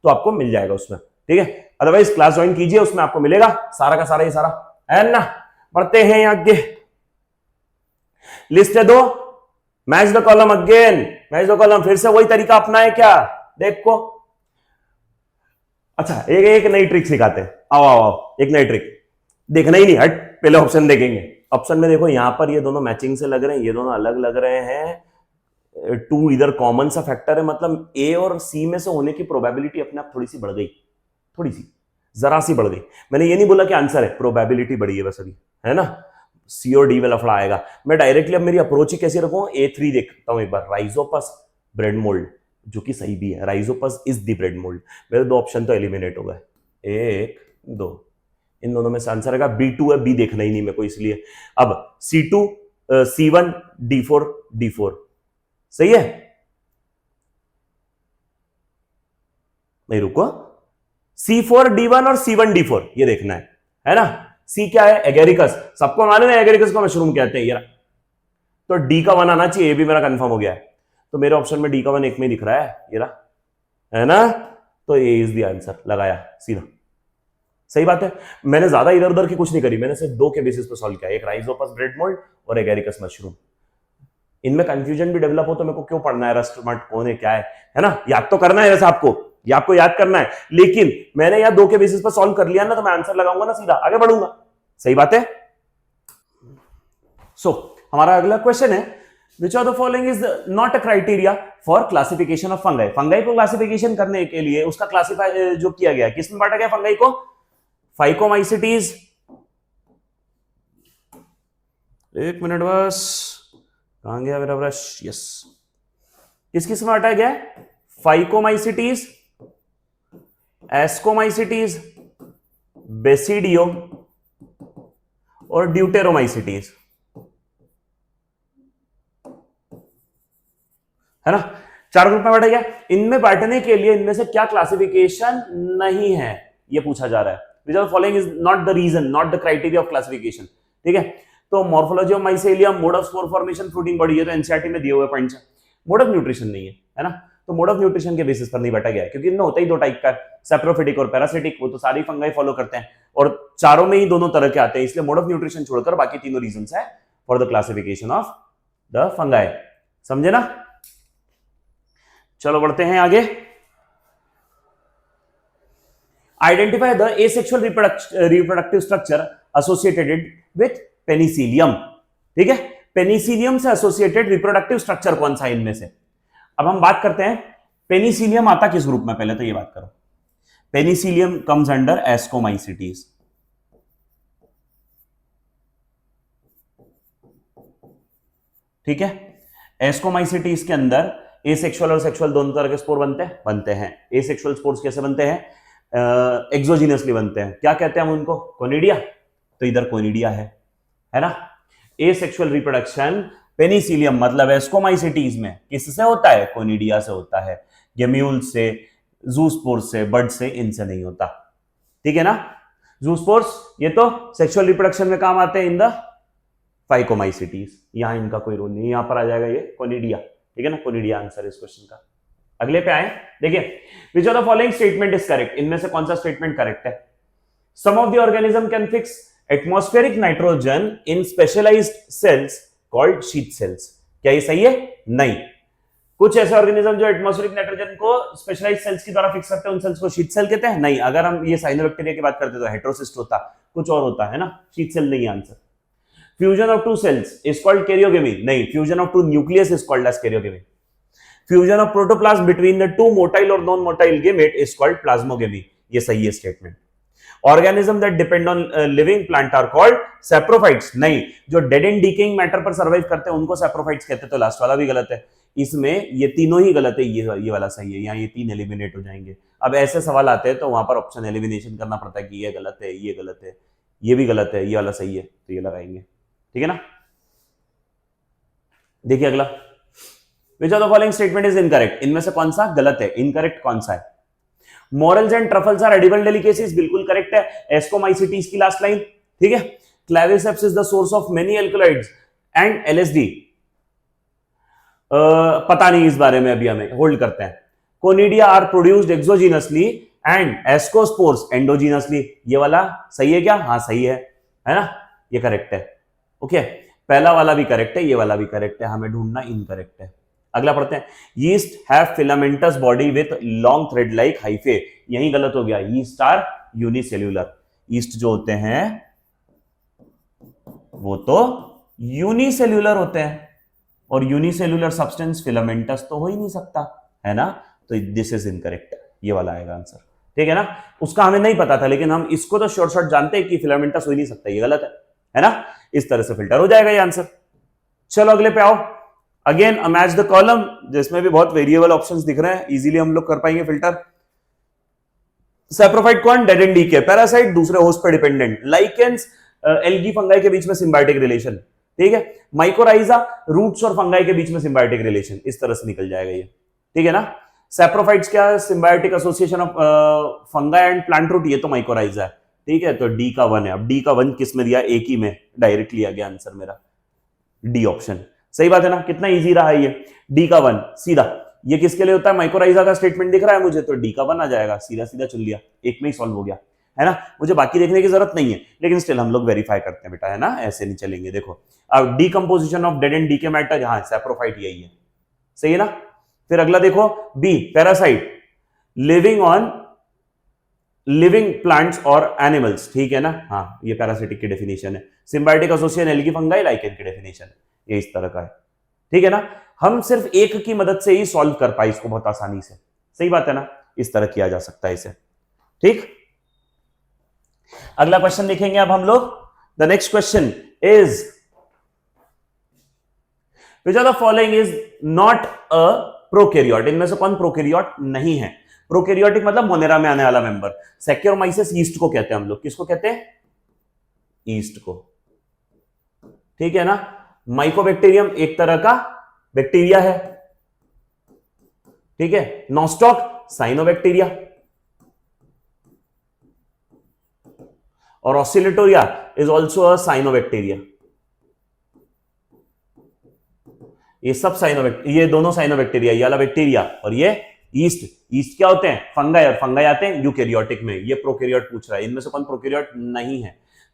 तो आपको मिल जाएगा उसमें, ठीक है। अदरवाइज क्लास ज्वाइन कीजिए, उसमें आपको मिलेगा सारा का सारा, ये सारा है ना। बढ़ते हैं आगे, लिस्ट है 2, match the column again, match the column, फिर से वही तरीका अपना है क्या? देखो, अच्छा एक नई ट्रिक सिखाते हैं, आओ आओ आओ, एक नई ट्रिक। देखना ही नहीं, हट, पहले ऑप्शन देखेंगे। ऑप्शन में देखो यहां पर ये दोनों मैचिंग से लग रहे हैं, ये दोनों अलग लग रहे हैं। 2 इधर कॉमन सा फैक्टर है, मतलब ए और सी में से होने की प्रोबेबिलिटी अपने आप थोड़ी सी बढ़ गई, थोड़ी सी, जरा सी बढ़ गई। मैंने ये नहीं बोला कि आंसर है, प्रोबेबिलिटी बढ़ी है बस अभी, है ना। सी और डी में लफड़ा आएगा। मैं डायरेक्टली अब मेरी अप्रोच ही कैसे रखूं? A3 देखता हूं एक बार, राइजोपस ब्रेड मोल्ड, जो कि सही भी है, Rhizopus is the bread mould. मेरे 2 ऑप्शन तो एलिमिनेट हो गए, 1 2, इन दोनों में से आंसर आएगा B2 है, बी देखना ही नहीं मेरे को, इसलिए अब C2 C1 D4 D4, सही है। नहीं रुको, C4 D1 और C1 D4 ये देखना है ना। सी क्या है? एगेरिकस, सबको मालूम है एगेरिकस को मशरूम कहते हैं, ये रहा। तो डी का 1 आना चाहिए, ये भी मेरा कंफर्म हो गया है। तो मेरे ऑप्शन में डी का 1 एक में दिख रहा है, ये रहा, है ना। तो ए इज द आंसर, लगाया सीधा। सही बात है, मैंने ज्यादा इधर उधर की कुछ नहीं करी, मैंने सिर्फ दो के बेसिस पे सॉल्व किया, एक राइजोपस ब्रेड मोल्ड और एक एरिकस मशरूम। इनमें कंफ्यूजन भी डेवलप हो तो मेरे को क्यों पढ़ना है रस्ट मट कौन है क्या है ना, याद तो करना है वैसे आपको, ये आपको याद करना है, लेकिन मैंने यार दो के बेसिस पर सॉल्व कर लिया ना, तो मैं आंसर लगाऊंगा ना, सीधा आगे बढ़ूंगा। सही बात है। सो हमारा अगला क्वेश्चन है, which of the following is not a criteria for classification of fungi. Fungi को क्लासिफिकेशन करने के लिए उसका क्लासिफाई जो किया गया, किस में बांटा गया फंगाई को? फाइकोमाइसिटीज, एक मिनट बस, कहां गया मेरा ब्रश, यस, किस किस में बांटा गया? फाइकोमाइसिटीज, एस्कोमाइसिटीज, बेसिडियो और ड्यूटेरोमाइसिटीज, है ना, चार ग्रुप में बांटा गया। इनमें बांटने के लिए इनमें से क्या क्लासिफिकेशन नहीं है, ये पूछा जा रहा है। Which of the following is not the reason, not the criteria of classification. ठीक है, तो morphology of mycelium, mode of spore formation, fruiting body, ये तो एनसीईआरटी में दिए हुए पॉइंट्स है। मोड ऑफ न्यूट्रिशन नहीं है ना, तो मोड ऑफ न्यूट्रिशन के बेसिस पर नहीं बांटा गया है, क्योंकि इनमें होता ही दो टाइप का, सैप्रोफिटिक और पैरासिटिक, वो तो सारी फंगाई फॉलो करते हैं और चारों में ही दोनों तरह के आते हैं, इसलिए मोड ऑफ न्यूट्रिशन छोड़कर बाकी तीनों रीजंस है for the classification of the fungi. समझे ना? चलो बढ़ते हैं आगे। Identify the asexual reproductive structure associated with Penicillium. ठीक है, पेनिसिलियम से एसोसिएटेड रिप्रोडक्टिव स्ट्रक्चर कौन सा है इनमें से? अब हम बात करते हैं पेनिसिलियम आता किस ग्रुप में, पहले तो ये बात करो। Penicillium comes under ascomycetes. ठीक है, एस्कोमाइसिटीज के अंदर एसेक्सुअल और सेक्सुअल दोनों तरह के स्पोर बनते हैं। एसेक्सुअल स्पोर्स कैसे बनते हैं? एक्सोजिनसली बनते हैं। क्या कहते हैं हम उनको? कोनिडिया। तो इधर कोनिडिया है ना। एसेक्सुअल रिप्रोडक्शन पेनिसिलियम मतलब एस्कोमाइसिटीज में किससे होता है? कोनिडिया से होता है। गेम्यूल से, जूस्पोर से, बर्ड से, इनसे नहीं होता। ठीक है ना। जूस्पोर्स ये तो सेक्सुअल रिप्रोडक्शन में काम आते हैं इन द फाइकोमाइसिटीज। यहां इनका कोई रोल नहीं, यहां पर आ जाएगा ये कोनिडिया। ठीक है ना, कोनिडिया आंसर इस क्वेश्चन का। अगले पे आए, देखिए, which of the following statement is correct. इनमें से कौन सा स्टेटमेंट करेक्ट है? Some of the organism can fix atmospheric nitrogen in specialised cells called sheath cells. क्या ये सही है? नहीं। कुछ ऐसे ऑर्गेनिज्म जो एटमॉस्फेरिक नाइट्रोजन को स्पेशलाइज्ड सेल्स के द्वारा फिक्स करते हैं, उन सेल्स को शीथ सेल कहते हैं। नहीं, अगर हम ये साइनोबैक्टीरिया की बात करते तो हेटेरोसिस्ट होता, कुछ और होता है ना, शीथ सेल नहीं answer. Fusion of two cells is called karyogamy. नहीं, fusion of two nucleus is called as karyogamy. Fusion of protoplasm between the two motile और non motile gamete is called plasmogamy. ये सही है statement. Organism that depend on living plant are called saprophytes. नहीं, जो dead and decaying matter पर survive करते हैं उनको सैप्रोफाइट्स कहते हैं। तो लास्ट वाला भी गलत है, इसमें ये तीनों ही गलत है। ये वाला सही है, यहाँ ये तीन एलिमिनेट हो जाएंगे। अब ऐसे सवाल आते हैं तो वहां पर ऑप्शन एलिमिनेशन करना पड़ता है कि ये गलत है, ये गलत है, ये भी गलत है, ये वाला सही है, तो ये लगाएंगे। ठीक है ना। देखिए अगला, which of the following statement is incorrect. इनमें से कौन सा गलत है? इनकरेक्ट कौन सा है? Morels and truffles are edible delicacies, बिल्कुल करेक्ट है। एस्कोमाइसिटीज की लास्ट लाइन, ठीक है। Claviceps is the source of many alkaloids and LSD, पता नहीं इस बारे में, अभी हमें होल्ड करते हैं। Conidia are produced exogenously and ascospores endogenously. ये वाला सही है क्या? हाँ सही है ना, ये करेक्ट है। ओके, पहला वाला भी करेक्ट है, ये वाला भी करेक्ट है, हमें ढूंढना इनकरेक्ट है। अगला पढ़ते हैं। Yeast have filamentous body with long thread like hyphae. यही गलत हो गया, यीस्ट आर यूनिसेल्यूलर। यीस्ट जो होते हैं वो तो यूनिसेल्यूलर होते हैं, और यूनिसेल्यूलर सब्सटेंस फिलामेंटस तो हो ही नहीं सकता, है ना। तो दिस इज इनकरेक्ट, ये वाला आएगा आंसर। ठीक है ना। उसका हमें नहीं पता था, लेकिन हम इसको तो शॉर्ट शॉर्ट जानते हैं कि फिलामेंटस हो ही नहीं सकता, ये गलत है ना। इस तरह से फिल्टर हो जाएगा ये आंसर। चलो अगले पे आओ। अगेन मैच द कॉलम, जिसमें भी बहुत वेरिएबल ऑप्शंस दिख रहे हैं, इजीली हम लोग कर पाएंगे फिल्टर। सैप्रोफाइट कौन? Dead and decay. पैरासाइट दूसरे होस्ट पर डिपेंडेंट। लाइकेंस एल्गी फंगाई के बीच में सिम्बायोटिक रिलेशन। ठीक है। माइकोराइजा रूट्स और फंगाई के बीच में सिम्बायोटिक रिलेशन, इस तरह से निकल जाएगा ये। ठीक है ना। सैप्रोफाइट्स क्या? Symbiotic association of fungi and plant root, ये तो माइकोराइजा है। ठीक है, तो डी का 1 है। अब डी का 1 किस में दिया? एक ही में डायरेक्ट लिया गया आंसर मेरा, डी ऑप्शन। सही बात है ना, कितना इजी रहा ये। डी का 1 सीधा। ये किसके लिए होता है? माइकोराइजा का स्टेटमेंट दिख रहा है मुझे, तो डी का 1 आ जाएगा, सीधा सीधा चुन लिया, एक में ही सॉल्व हो गया, है ना। मुझे बाकी देखने की जरूरत नहीं है, लेकिन स्टिल हम लोग वेरीफाई करते हैं बेटा, है ना, ऐसे नहीं चलेंगे। देखो अब decomposition of dead and decay matter, हाँ सैप्रोफाइट यही है, सही है ना। फिर अगला देखो B, parasite, living on living plants और एनिमल्स, ठीक है ना। हाँ ये पैरासिटिक की डेफिनेशन है। Symbiotic association algae fungi lichen की डेफिनेशन है, ये इस तरह का है, ठीक है ना। हम सिर्फ एक की मदद से ही सॉल्व कर पाए इसको बहुत आसानी से, सही बात है ना, इस तरह किया जा सकता है इसे, ठीक। अगला क्वेश्चन देखेंगे अब हम लोग। The next question is which of the following is not a prokaryote, इनमें से कौन प्रोकैरियोट नहीं है? प्रोकैरियोटिक मतलब मोनेरा में आने वाला मेंबर। सैक्रोमाइसिस यीस्ट को कहते हैं हम लोग, किसको कहते हैं? यीस्ट को, ठीक है ना। माइकोबैक्टीरियम एक तरह का बैक्टीरिया है, ठीक है। नॉस्टॉक साइनोबैक्टीरिया, और Oscillatoria is also a cyanobacteria. ये सब ये दोनों साइनोबैक्टीरिया, ये वाला बैक्टीरिया और ये ईस्ट। ईस्ट क्या होते हैं? फंगाई, और फंगाई आते हैं यूकैरियोटिक में। ये प्रोकैरियोट पूछ रहा है, इनमें से कौन प्रोकैरियोट नहीं है?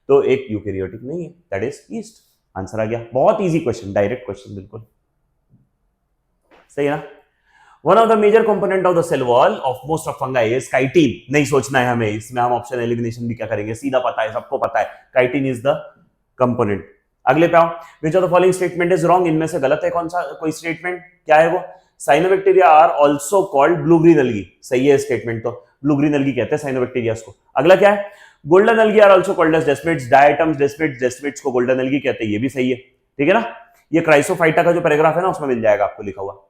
तो एक यूकैरियोटिक नहीं है, दैट इज ईस्ट। आंसर आ गया, बहुत इजी क्वेश्चन, डायरेक्ट क्वेश्चन, बिल्कुल सही है ना। One of the major component of the cell wall of most of fungi is chitin. नहीं सोचना है हमें, इसमें हम ऑप्शन एलिमिनेशन भी क्या करेंगे, सीधा पता है, सबको पता है, काइटिन इज द कंपोनेंट। अगले पे आओ, which of the following statement is wrong, इनमें से गलत है कौन सा कोई स्टेटमेंट, क्या है वो? Cyanobacteria are also called blue green algae, सही है स्टेटमेंट, तो ब्लू ग्रीन एल्गी कहते हैं साइनोबैक्टीरिया को। अगला क्या है? Golden algae are also called as desmids, diatoms desmids, desmids को गोल्डन एल्गी कहते हैं, ये भी सही है, ठीक है ना। ये क्राइसोफाइटा का जो पैराग्राफ है ना उसमें मिल जाएगा आपको लिखा हुआ।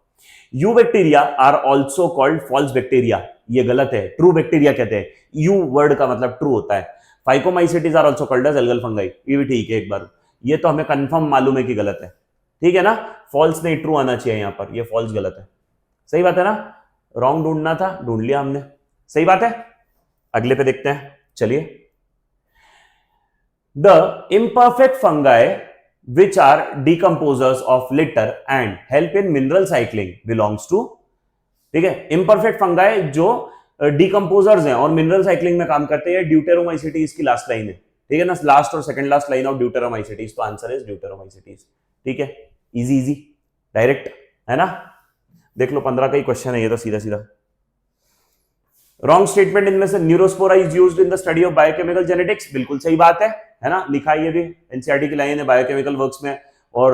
Eubacteria are also called false bacteria, ये गलत है, ट्रू बैक्टीरिया कहते हैं। यू वर्ड का मतलब ट्रू होता है। Phycomycetes are also called as algal fungi, ये भी ठीक है, एक बार ये तो हमें कंफर्म मालूम है कि गलत है, ठीक है ना। फॉल्स नहीं ट्रू आना चाहिए यहाँ पर, ये फॉल्स गलत है, सही बात है ना। रॉन्ग ढूंढना था, ढूंढ लिया हमने, सही बात है। अगले पे देखते हैं, चलिए। The imperfect fungi which are decomposers of litter and help in mineral cycling belongs to, ठीक है। imperfect fungi जो decomposers हैं और mineral cycling में काम करते हैं, ड्यूटेरोमाइसिटीज की लास्ट लाइन है, ठीक है ना, लास्ट और second last line of deuteromycetes, तो आंसर इज ड्यूटेरोमाइसिटीज, ठीक है। इजी इजी डायरेक्ट, है ना। देख लो 15 का ही क्वेश्चन है ये तो, सीधा सीधा। रॉन्ग स्टेटमेंट इनमें से, Neurospora is used in the study of biochemical genetics, बिल्कुल सही बात है ना, लिखा है ये भी एनसीईआरटी की लाइन है, बायोकेमिकल वर्क्स में और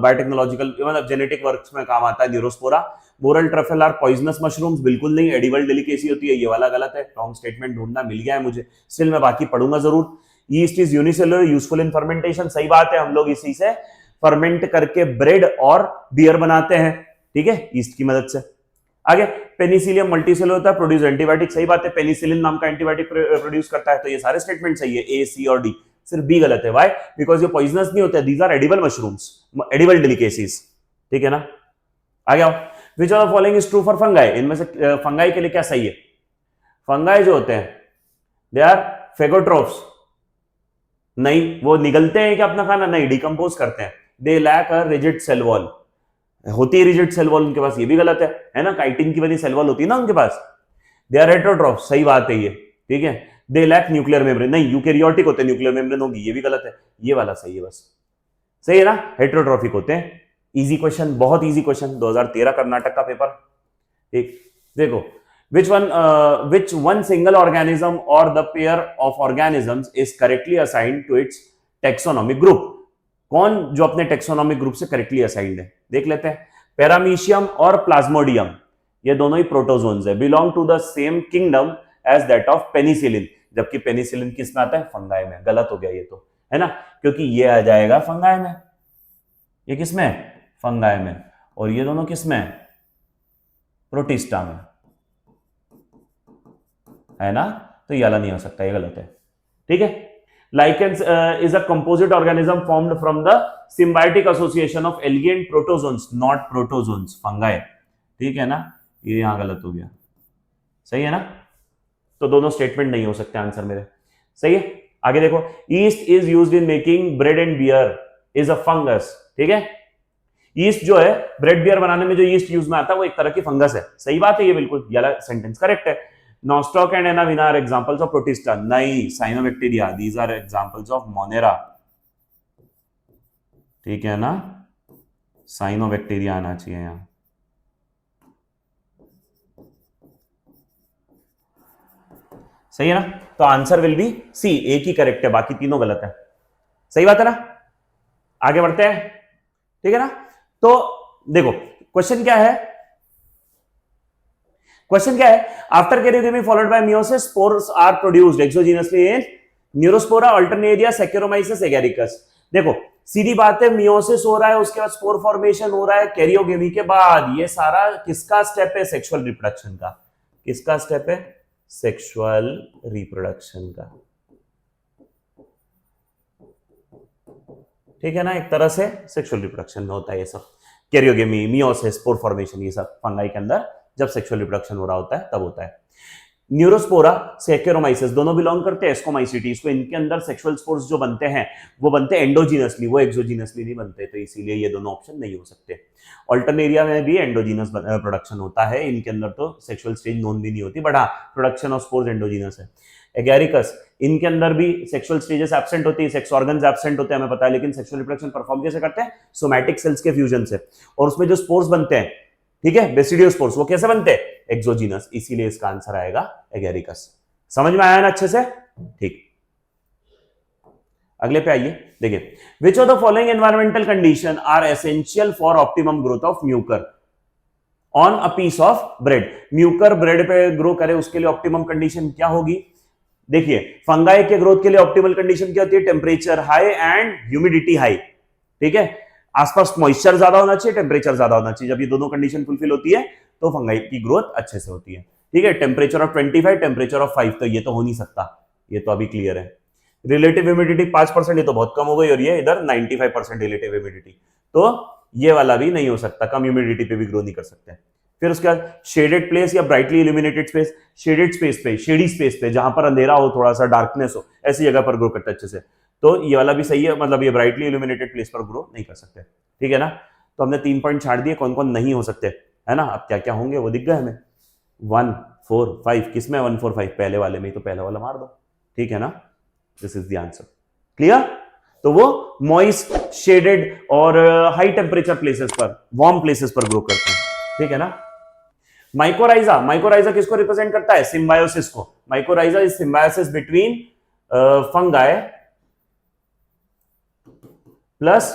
बायोटेक्नोलॉजिकल मतलब जेनेटिक वर्क्स में काम आता है neurospora. Morel truffle are poisonous mushrooms, बिल्कुल नहीं, एडिबल डेलिकेसी होती है, ये वाला गलत है। रॉन्ग स्टेटमेंट ढूंढना मिल गया है मुझे, स्टिल मैं बाकी पढ़ूंगा जरूर। East is unicellular useful in fermentation, सही बात है, हम लोग इसी से फर्मेंट करके ब्रेड और बियर बनाते हैं, ठीक है, ईस्ट की मदद से। आगे पेनिसिलियम मल्टीसेलुलर होता है, प्रोड्यूस एंटीबायोटिक, सही बात है, पेनिसिलिन नाम का एंटीबायोटिक प्रोड्यूस करता है, तो ये सारे स्टेटमेंट सही है, ए सी और डी। सिर्फ बी गलत है, व्हाई? बिकॉज ये पॉइजनस नहीं होते, these are edible mushrooms, edible delicacies, ठीक है ना। आगे आओ, which of the following is true for fungi, इनमें से फंगाई के लिए क्या सही है? फंगाई जो होते हैं दे आर फेगोट्रोफ्स, नहीं वो निगलते हैं क्या अपना खाना? नहीं, डिकम्पोज करते हैं। They lack a rigid cell wall, होती है रिजिड सेल वॉल उनके पास, ये भी गलत है ना, काइटिन की बनी सेल वॉल होती है ना उनके पास। दे आर हेटेरोट्रोफ, सही बात है ये, ठीक है। दे लैक न्यूक्लियर मेम्ब्रेन, नहीं यूकैरियोटिक होते हैं, न्यूक्लियर मेम्ब्रेन होगी, ये भी गलत है, ये वाला सही है बस, सही है ना, हेटेरोट्रोफिक होते हैं। इजी क्वेश्चन, बहुत इजी क्वेश्चन, 2013 कर्नाटक का पेपर, ठीक। देखो, which one single organism or the pair of organisms is correctly assigned to its taxonomic group, कौन जो अपने टेक्सोनॉमिक ग्रुप से करेक्टली असाइंड है, देख लेते हैं। पैरामीशियम और प्लाज्मोडियम, ये दोनों ही प्रोटोजोन्स है, belong to the same kingdom as that of penicillin, जबकि पेनिसिलिन किस में आता है? फंगाई में। गलत हो गया ये तो, है ना, क्योंकि ये आ जाएगा फंगाई में, ये किस में? फंगाई में, और ये दोनों किस में? प्रोटिस्टा में, है ना, तो ये वाला नहीं हो सकता, ये गलत है, ठीक है। Lichens is a composite organism formed from the symbiotic association of algae and protozoans, not protozoans, fungi, ठीक है ना, ये यहां गलत हो गया, सही है ना, तो दोनों स्टेटमेंट नहीं हो सकते आंसर मेरे, सही है। आगे देखो, yeast is used in making bread and beer, is a fungus, ठीक है। ईस्ट जो है ब्रेड बियर बनाने में जो ईस्ट यूज में आता है वो एक तरह की फंगस है। सही बात है, ये बिल्कुल ये वाला सेंटेंस करेक्ट है। नॉस्टॉक एंड एनाविना आर एग्जांपल्स ऑफ प्रोटिस्टा। नहीं, cyanobacteria, these are examples of monera. ठीक है ना, साइनोबैक्टीरिया आना चाहिए यहां। सही है ना, तो आंसर विल बी सी, एक ही करेक्ट है, बाकी तीनों गलत है। सही बात है ना, आगे बढ़ते हैं। ठीक है ना, तो देखो क्वेश्चन क्या है, क्वेश्चन क्या है, after karyogamy followed by meiosis spores are produced exogenously in neurospora, alternaria, saccharomyces, agaricus. देखो सीधी बात है, मियोसिस हो रहा है, उसके बाद स्पोर फॉर्मेशन हो रहा है कैरियोगेमी के बाद। ये सारा किसका स्टेप है? सेक्सुअल रिप्रोडक्शन का। किसका स्टेप है? सेक्सुअल रिप्रोडक्शन का। ठीक है ना, एक तरह से सेक्सुअल रिप्रोडक्शन में होता है ये सब, कैरियोगेमी, मियोसिस, स्पोर फॉर्मेशन, ये सब फंगाई के अंदर जब सेक्सुअल रिप्रोडक्शन हो रहा होता है तब होता है। न्यूरोस्पोरा से एक्रोमाइसिस दोनों बिलोंग करते हैं एस्कोमाइसिटीज को। इनके अंदर सेक्सुअल स्पोर्स जो बनते हैं वो बनते हैं एंडोजीनसली, वो एक्सोजीनसली नहीं बनते, तो इसीलिए ये दोनों ऑप्शन नहीं हो सकते। अल्टरनेरिया में भी एंडोजीनस प्रोडक्शन होता है, इनके अंदर तो सेक्सुअल स्टेज नोन भी नहीं होती, बट हाँ प्रोडक्शन ऑफ स्पोर्स एंडोजीनस है। एगेरिकस, इनके अंदर भी सेक्सुअल स्टेजेस एब्सेंट होती है, सेक्स ऑर्गन्स एब्सेंट होते हैं, हमें पता है, लेकिन सेक्सुअल रिप्रोडक्शन परफॉर्म कैसे करते हैं? सोमैटिक सेल्स के फ्यूजन से, और उसमें जो स्पोर्स बनते हैं, ठीक है, बेसिडियोस्पोर्स, वो कैसे बनते हैं? एक्सोजीनस, इसीलिए इसका आंसर आएगा एगेरिकस। समझ में आया ना अच्छे से? ठीक, अगले पे आइए, देखिए, which of the following environmental condition are essential for optimum growth of mucor on a piece of bread? Mucor bread पे ग्रो करे, उसके लिए ऑप्टिमम कंडीशन क्या होगी? देखिए, फंगाई के ग्रोथ के लिए ऑप्टिमल कंडीशन क्या होती है? Temperature high and humidity high. ठीक है, आसपास मॉइस्चर ज्यादा होना चाहिए, टेम्परेचर ज्यादा होना चाहिए। जब ये दोनों कंडीशन फुलफिल होती है तो फंगाई की ग्रोथ अच्छे से होती है। ठीक है, टेम्परेचर ऑफ 25, टेम्परेचर ऑफ 5, तो ये तो हो नहीं सकता, ये तो अभी क्लियर है। रिलेटिव ह्यूमिडिटी 5%, ये तो बहुत कम हो गई, और ये इधर 95% रिलेटिव ह्यूमिडिटी, तो ये वाला भी नहीं हो सकता, कम ह्यूमिडिटी पे भी ग्रो नहीं कर सकते। फिर उसके बाद शेडेड प्लेस या brightly illuminated space, shaded space पे, शेडी स्पेस पे, जहां पर अंधेरा हो, थोड़ा सा डार्कनेस हो, ऐसी जगह पर ग्रो करता है अच्छे से, तो ये वाला भी सही है, मतलब ये ब्राइटली इल्यूमिनेटेड प्लेस पर ग्रो नहीं कर सकते। ठीक है ना, तो हमने 3 पॉइंट छाड़ दिए, कौन कौन नहीं हो सकते, है ना। अब क्या क्या होंगे वो दिख गए हमें, 1, 4, 5, किसमें 1, 4, 5? पहले वाले में, तो पहले वाला मार दो। ठीक है ना, this is the answer. Clear? तो वो मॉइस्ट, शेडेड और हाई टेम्परेचर प्लेसेस पर, वार्म प्लेसेस पर ग्रो करते हैं। ठीक है ना। माइकोराइजा, माइकोराइजा किसको रिप्रेजेंट करता है? सिम्बायोसिस को। Mycorrhiza is symbiosis between fungi plus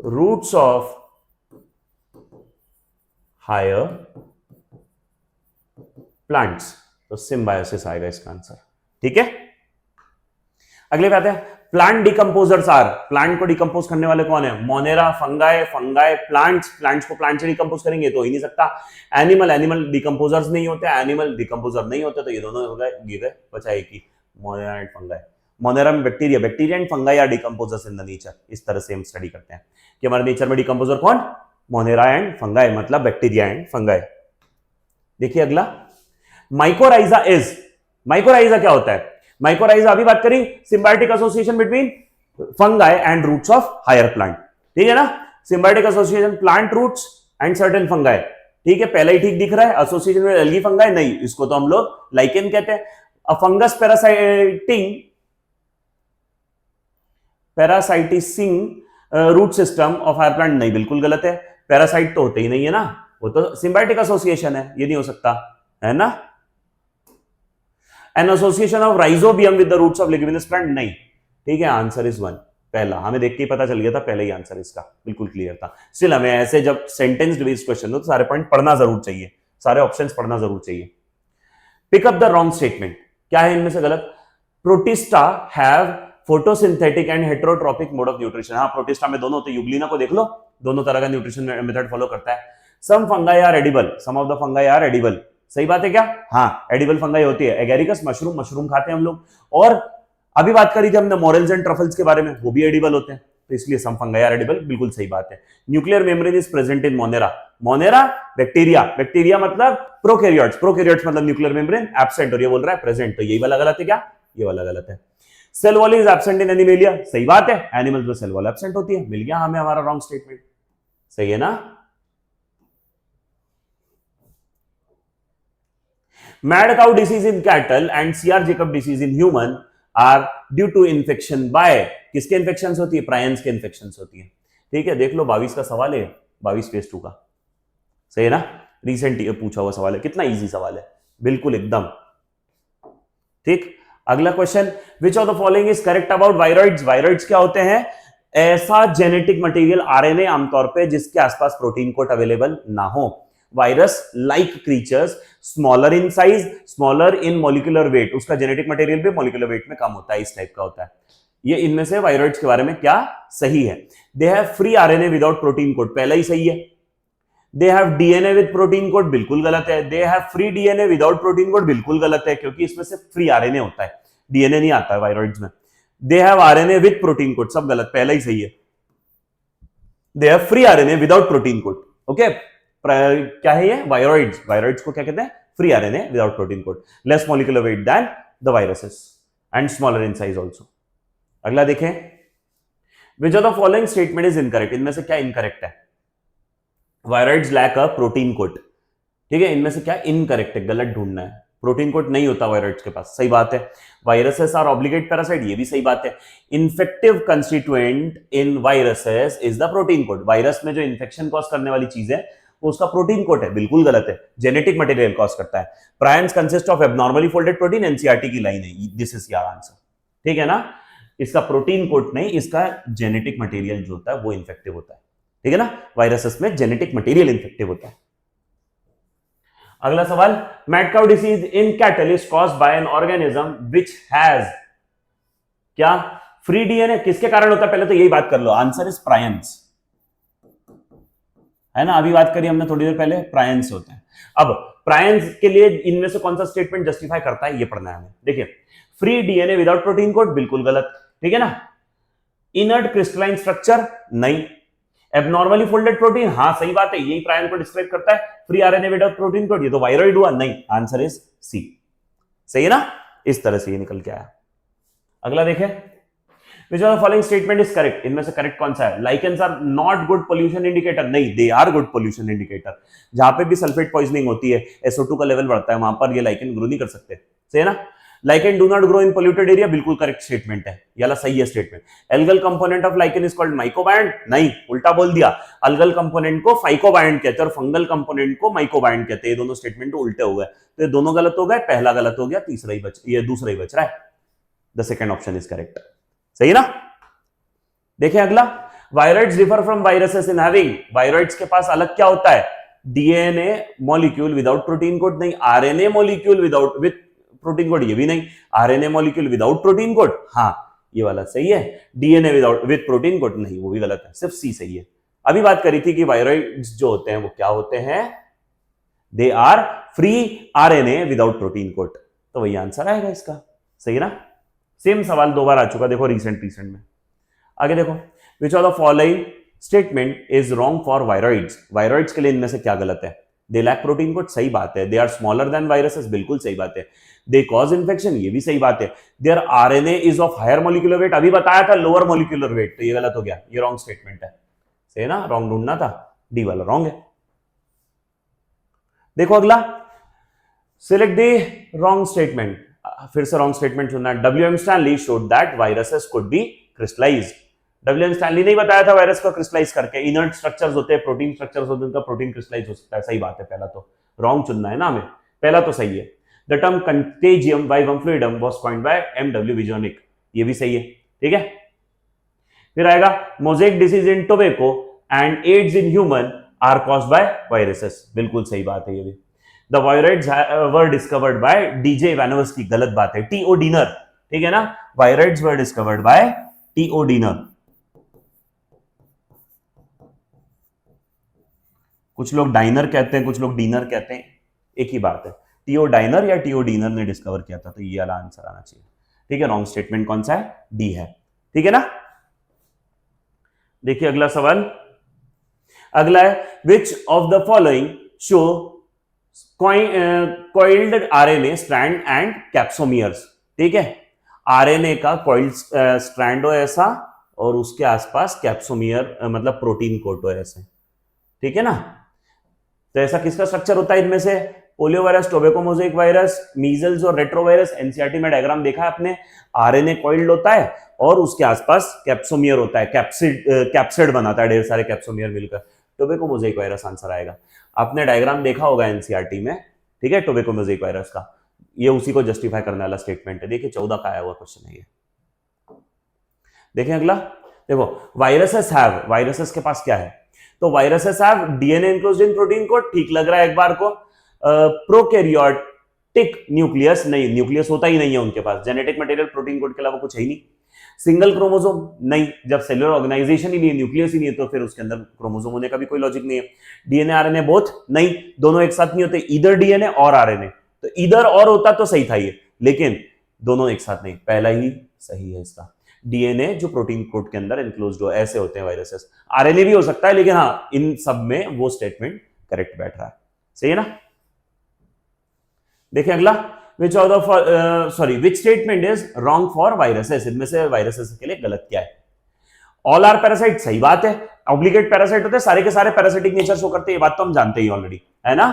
roots of higher plants, तो सिम्बायोसिस आएगा इसका आंसर। ठीक है, अगले पे आते हैं, प्लांट डिकम्पोजर्स आर, प्लांट को डिकम्पोज करने वाले कौन है? Monera, fungi, fungi plants, plants को प्लांट से डिकम्पोज करेंगे तो हो ही नहीं सकता। एनिमल, एनिमल डिकम्पोजर्स नहीं होते, एनिमल डिकम्पोजर नहीं होते, तो ये दोनों हो गए, ये गए, बचा एक ही, मोनेरा एंड फंगाई। मोनेरा में bacteria, bacteria and fungi are decomposers in the nature. इस तरह से हम स्टडी करते हैं कि हमारे नेचर में डिकम्पोजर कौन? मोनेरा एंड फंगाई, मतलब बैक्टीरिया एंड फंगाई। देखिए अगला, माइकोराइजा इज, माइकोराइजा क्या होता है? माइकोराइजा अभी बात करी, symbiotic association between fungi and roots of higher plant. ठीक है ना, symbiotic association plant roots and certain fungi. ठीक है, पहला ही ठीक दिख रहा है, एसोसिएशन में एल्गी फंगाई नहीं, इसको तो हम लोग लाइकेन कहते हैं। A fungus parasitising root system of higher plant, नहीं, बिल्कुल गलत है, पैरासाइट तो होते ही नहीं है ना, वो तो सिम्बायोटिक एसोसिएशन है, ये नहीं हो सकता, है ना। An association of rhizobium with the roots of leguminous plant, नहीं। ठीक है, आंसर इज 1, पहला, हमें देख के ही पता चल गया था, पहले ही आंसर इसका बिल्कुल क्लियर था। स्टिल हमें ऐसे जब सेंटेंस बेस्ड क्वेश्चन हो तो सारे पॉइंट पढ़ना जरूर चाहिए, सारे ऑप्शंस पढ़ना जरूर चाहिए। Pick up the wrong statement, क्या है इनमें से गलत? Protista have photosynthetic and heterotrophic mode of nutrition. हाँ, प्रोटिस्टा में दोनों होते हैं, यूग्लिना को देख लो, दोनों तरह का न्यूट्रिशन मेथड फॉलो करता है। Some fungi are edible, some of the fungi are edible, सही बात है क्या? हाँ, एडिबल फंगाई होती है। एगेरिकस मशरूम, मशरूम खाते हैं हम लोग, और अभी बात करी थी हमने मोरेल्स एंड ट्रफल्स के बारे में, वो भी एडिबल होते हैं, तो इसलिए सम फंगाई आर एडिबल, बिल्कुल सही बात है। Nuclear membrane is present in Monera, Monera bacteria, bacteria मतलब प्रोकैरियोट्स, प्रोकैरियोट्स मतलब न्यूक्लियर मेम्ब्रेन एब्सेंट, और ये बोल रहा है प्रेजेंट, तो यही वाला गलत है क्या? ये वाला गलत है। Cell wall is absent in animalia, सही बात है, एनिमल्स में सेल वॉल एब्सेंट होती है, मिल गया हमें हमारा रॉन्ग स्टेटमेंट। सही है ना? Mad cow disease in cattle and CR Jakob disease in human are due to infection by, किसके इन्फेक्शन होती है? प्रायंस के इन्फेक्शन होती है। ठीक है, देख लो 22 का सवाल है, 22 फेज 2 का। सही है ना? रिसेंट पूछा हुआ सवाल है, कितना इजी सवाल है, बिल्कुल एकदम ठीक। अगला question, which of the following is correct about viroids? Viroids क्या होते हैं? ऐसा जेनेटिक मटेरियल आरएनए आमतौर पे जिसके आसपास प्रोटीन कोड अवेलेबल ना हो। Virus like creatures, smaller in size, smaller in molecular weight, उसका जेनेटिक मटेरियल भी मॉलिक्यूलर वेट में कम होता है, इस टाइप का होता है। ये इनमें से वायरॉइड्स के बारे में क्या सही है? They have free RNA without protein code, पहला ही सही है। They have DNA with protein code, बिल्कुल गलत है। They have free DNA without protein code, बिल्कुल गलत है, क्योंकि इसमें से फ्री आरएनए होता है, डीएनए नहीं आता है वायरॉइड्स में। They have RNA with protein coat, सब गलत, पहला ही सही है। They have free RNA without protein coat. Okay, क्या है ये? वायरॉइड्स। वायरॉइड्स को क्या कहते हैं? Free RNA without protein coat, less molecular weight than the viruses and smaller in size also. अगला देखें, which of the following statement is incorrect? इनमें से क्या इनकरेक्ट है? Viroids lack a protein coat, ठीक है, इनमें से क्या इनकरेक्ट है, गलत ढूंढना है। प्रोटीन कोड नहीं होता वायरॉइड्स के पास, सही बात है। वायरसेस आर ऑब्लिगेट पैरासाइट, ये भी सही बात है। Infective constituent in viruses is the protein code, virus में जो इन्फेक्शन कॉज करने वाली चीज है वो उसका प्रोटीन कोड है, बिल्कुल गलत है, जेनेटिक मटेरियल कॉज करता है। Prions consist of abnormally folded protein, NCERT की लाइन है, दिस इज योर आंसर, ठीक है ना? इसका प्रोटीन कोड नहीं, इसका जेनेटिक मटेरियल जो होता है वो इन्फेक्टिव होता है, ठीक है ना? वायरसेस में जेनेटिक मटेरियल इन्फेक्टिव होता है। अगला सवाल, mad cow disease in cattle is caused by an organism which has क्या? Free DNA. किसके कारण होता है? पहले तो यही बात कर लो, आंसर इज प्रायंस, है ना? अभी बात करी हमने थोड़ी देर पहले, प्रायंस होते हैं। अब प्रायंस के लिए इनमें से कौन सा स्टेटमेंट जस्टिफाई करता है, ये पढ़ना है हमें। देखिए, free DNA without protein code, बिल्कुल गलत, ठीक है ना? इनर्ट क्रिस्टलाइन स्ट्रक्चर, नहीं। एबनॉर्मली फोल्डेड प्रोटीन, हाँ सही बात है, यही प्रायन को डिस्क्राइब करता है। Free RNA without protein coat, ये तो वायरॉइड हुआ, नहीं, आंसर इज सी। सही है ना? इस तरह से ये निकल के आया। अगला देखें, which of the following statement is correct? इनमें से करेक्ट कौन सा है? Lichens are not good pollution indicator, नहीं, they are good pollution indicator. जहां पे भी सल्फेट पॉइजनिंग होती है, SO2 का लेवल बढ़ता है, वहां पर ये लाइकेन ग्रो नहीं कर सकते, सही है ना? Lichen do not grow in polluted area, बिल्कुल करेक्ट स्टेटमेंट है, याला सही है statement. Algal component of lichen is called mycobiont, नहीं, उल्टा बोल दिया। अल्गल कंपोनेंट को फाइकोबायंड कहते हैं और फंगल कंपोनेंट को माइकोबायंड कहते हैं, ये दोनों स्टेटमेंट उल्टे हो गए, तो ये दोनों गलत हो गए, पहला गलत हो गया, तीसरा ही बच, ये दूसरा ही बच रहा है, the second option is correct, सही है ना? देखिए अगला, viroids differ from viruses in having, viroids के पास अलग क्या होता है? DNA molecule without protein coat, नहीं। RNA molecule without with protein coat, ये भी नहीं। RNA molecule without protein coat, हाँ ये वाला सही है। DNA without with protein coat, नहीं, वो भी गलत है, सिर्फ सी सही है। अभी बात करी थी कि वायरॉइड्स जो होते हैं वो क्या होते हैं? They are free RNA without protein coat, तो वही आंसर आएगा इसका, सही है ना? सेम सवाल दो बार आ चुका, देखो रिसेंट में। आगे देखो, विच of the following statement is wrong for viroids? Viroids के लिए इनमें से क्या गलत है? दे लैक प्रोटीन कोड, सही बात है। They are smaller than viruses, बिल्कुल सही बात है। दे कॉज इन्फेक्शन, ये भी सही बात है। Their RNA is of higher molecular weight, अभी बताया था लोअर मॉलिक्यूलर वेट, तो ये गलत हो गया, ये रॉन्ग स्टेटमेंट है, सही है ना? रॉन्ग ढूंढना था, डी वाला रॉन्ग है। देखो अगला, सिलेक्ट द रॉन्ग स्टेटमेंट, फिर से रॉन्ग स्टेटमेंट चुनना है। W M Stanley showed that viruses could be crystallized, W M Stanley नहीं बताया था वायरस को क्रिस्टलाइज करके, इनर्ट स्ट्रक्चर्स होते हैं, प्रोटीन स्ट्रक्चर्स होते हैं, उनका प्रोटीन क्रिस्टलाइज हो सकता है, सही बात है। पहला तो रॉन्ग चुनना है ना हमें, पहला तो सही है। The term contagium vivum fluidum was coined by M W Beijerinck, ये भी सही है, ठीक है। फिर आएगा, mosaic disease in tobacco and AIDS in human are caused by viruses, बिल्कुल सही बात है ये भी। The viroids were discovered by D J Ivanowsky, गलत बात है, टी.ओ. डीनर, ठीक है ना? Viroids were discovered by T O. Diener. कुछ लोग डाइनर कहते हैं, कुछ लोग डीनर कहते हैं, एक ही बात है। टीओ डाइनर या टीओ डीनर ने डिस्कवर किया था, तो ये वाला आंसर आना चाहिए, ठीक है। रॉन्ग स्टेटमेंट कौन सा है? डी है, ठीक है ना? देखिए अगला सवाल, अगला है, which of the following show coiled RNA strand and capsomeres, ठीक है। आरएनए का कॉइल्ड स्ट्रैंड हो ऐसा और उसके आसपास कैप्सोमियर मतलब प्रोटीन कोट हो ऐसे, ठीक है ना। तो ऐसा किसका स्ट्रक्चर होता है इनमें से? Polio virus, tobacco mosaic virus, measles और रेट्रोवायरस। एनसीईआरटी में डायग्राम देखा है आपने, आरएनए कॉइल्ड होता है और उसके आसपास कैप्सोमियर होता है, कैप्सिड बनाता है ढेर सारे कैप्सोमियर मिलकर। टोबैको मोज़ेक वायरस आंसर आएगा। आपने डायग्राम देखा होगा एनसीईआरटी में, ठीक है, टोबैको मोज़ेक वायरस का। ये उसी को जस्टिफाई करने वाला स्टेटमेंट है। देखिए 14 का आया हुआ क्वेश्चन है ये। देखें अगला, देखो वायरसेस हैव, वायरसेस के पास क्या है? तो viruses have DNA enclosed in protein coat, ठीक लग रहा है एक बार को। प्रोकैरियोटिक न्यूक्लियस, नहीं न्यूक्लियस होता ही नहीं है उनके पास, जेनेटिक मटेरियल प्रोटीन कोड के अलावा कुछ है ही नहीं। सिंगल क्रोमोसोम, नहीं, जब सेलुलर ऑर्गेनाइजेशन ही नहीं है, न्यूक्लियस ही नहीं है, तो फिर उसके अंदर क्रोमोसोम होने का भी कोई लॉजिक नहीं है। डीएनए आरएनए बोथ, नहीं, दोनों एक साथ नहीं होते, इधर डीएनए और आरएनए, तो इधर और होता तो सही था ये, लेकिन दोनों एक साथ नहीं, पहला ही सही है इसका। डीएनए जो प्रोटीन कोड के अंदर इनक्लोज्ड हो, ऐसे होते हैं वायरसेस। आरएनए भी हो सकता है, लेकिन हाँ इन सब में वो स्टेटमेंट करेक्ट बैठ रहा है, सही है ना। देखिए अगला, which statement is wrong for viruses? इनमें से वायरसेस के लिए गलत क्या है? ऑल आर पैरासाइट, सही बात है। ऑब्लिगेट पैरासाइट होते हैं, सारे के सारे पैरासाइटिक नेचर शो करते हैं, ये बात तो हम जानते ही ऑलरेडी, है ना।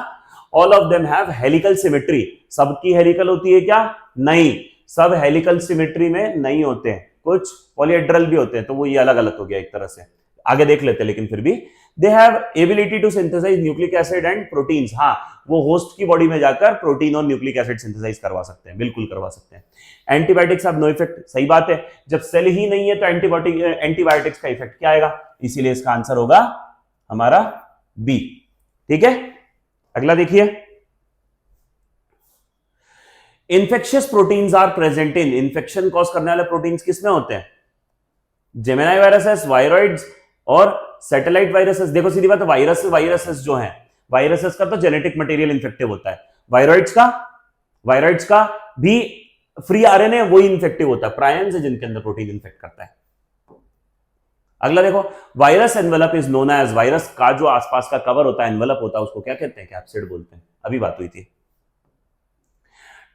All of them have helical symmetry, सबकी हेलिकल होती है क्या? नहीं, सब हेलिकल सिमेट्री में नहीं होते हैं, कुछ पॉलीहेड्रल भी होते हैं, तो वो ये अलग अलग हो गया एक तरह से, आगे देख लेते हैं, लेकिन फिर भी they have ability to synthesize nucleic acid and proteins. हाँ, वो होस्ट की बॉडी में जाकर प्रोटीन और न्यूक्लिक एसिड सिंथेसाइज करवा सकते हैं, बिल्कुल करवा सकते हैं। एंटीबायोटिक्स हैव नो इफेक्ट, सही बात है, जब सेल ही नहीं है तो एंटीबायोटिक्स का इफेक्ट क्या आएगा? इसीलिए इसका आंसर होगा हमारा बी, ठीक है। अगला देखिए, infectious proteins are present in, infection cause करने वाले प्रोटीन्स किसमें होते हैं? जेमिनाई वायरसेस, वायरॉइड्स और सैटेलाइट वायरसेस। देखो सीधी बात, वायरसेस जो हैं, वायरसेस का तो जेनेटिक मटेरियल इन्फेक्टिव होता है, वायरॉइड्स का भी फ्री आरएनए वही इन्फेक्टिव होता है, प्रायन्स है जिनके अंदर प्रोटीन इन्फेक्ट करता है। अगला देखो, virus envelope is known as, virus का जो आसपास का कवर होता है, एनवेलप होता है, उसको क्या कहते हैं? कैप्सिड बोलते हैं, अभी बात हुई थी।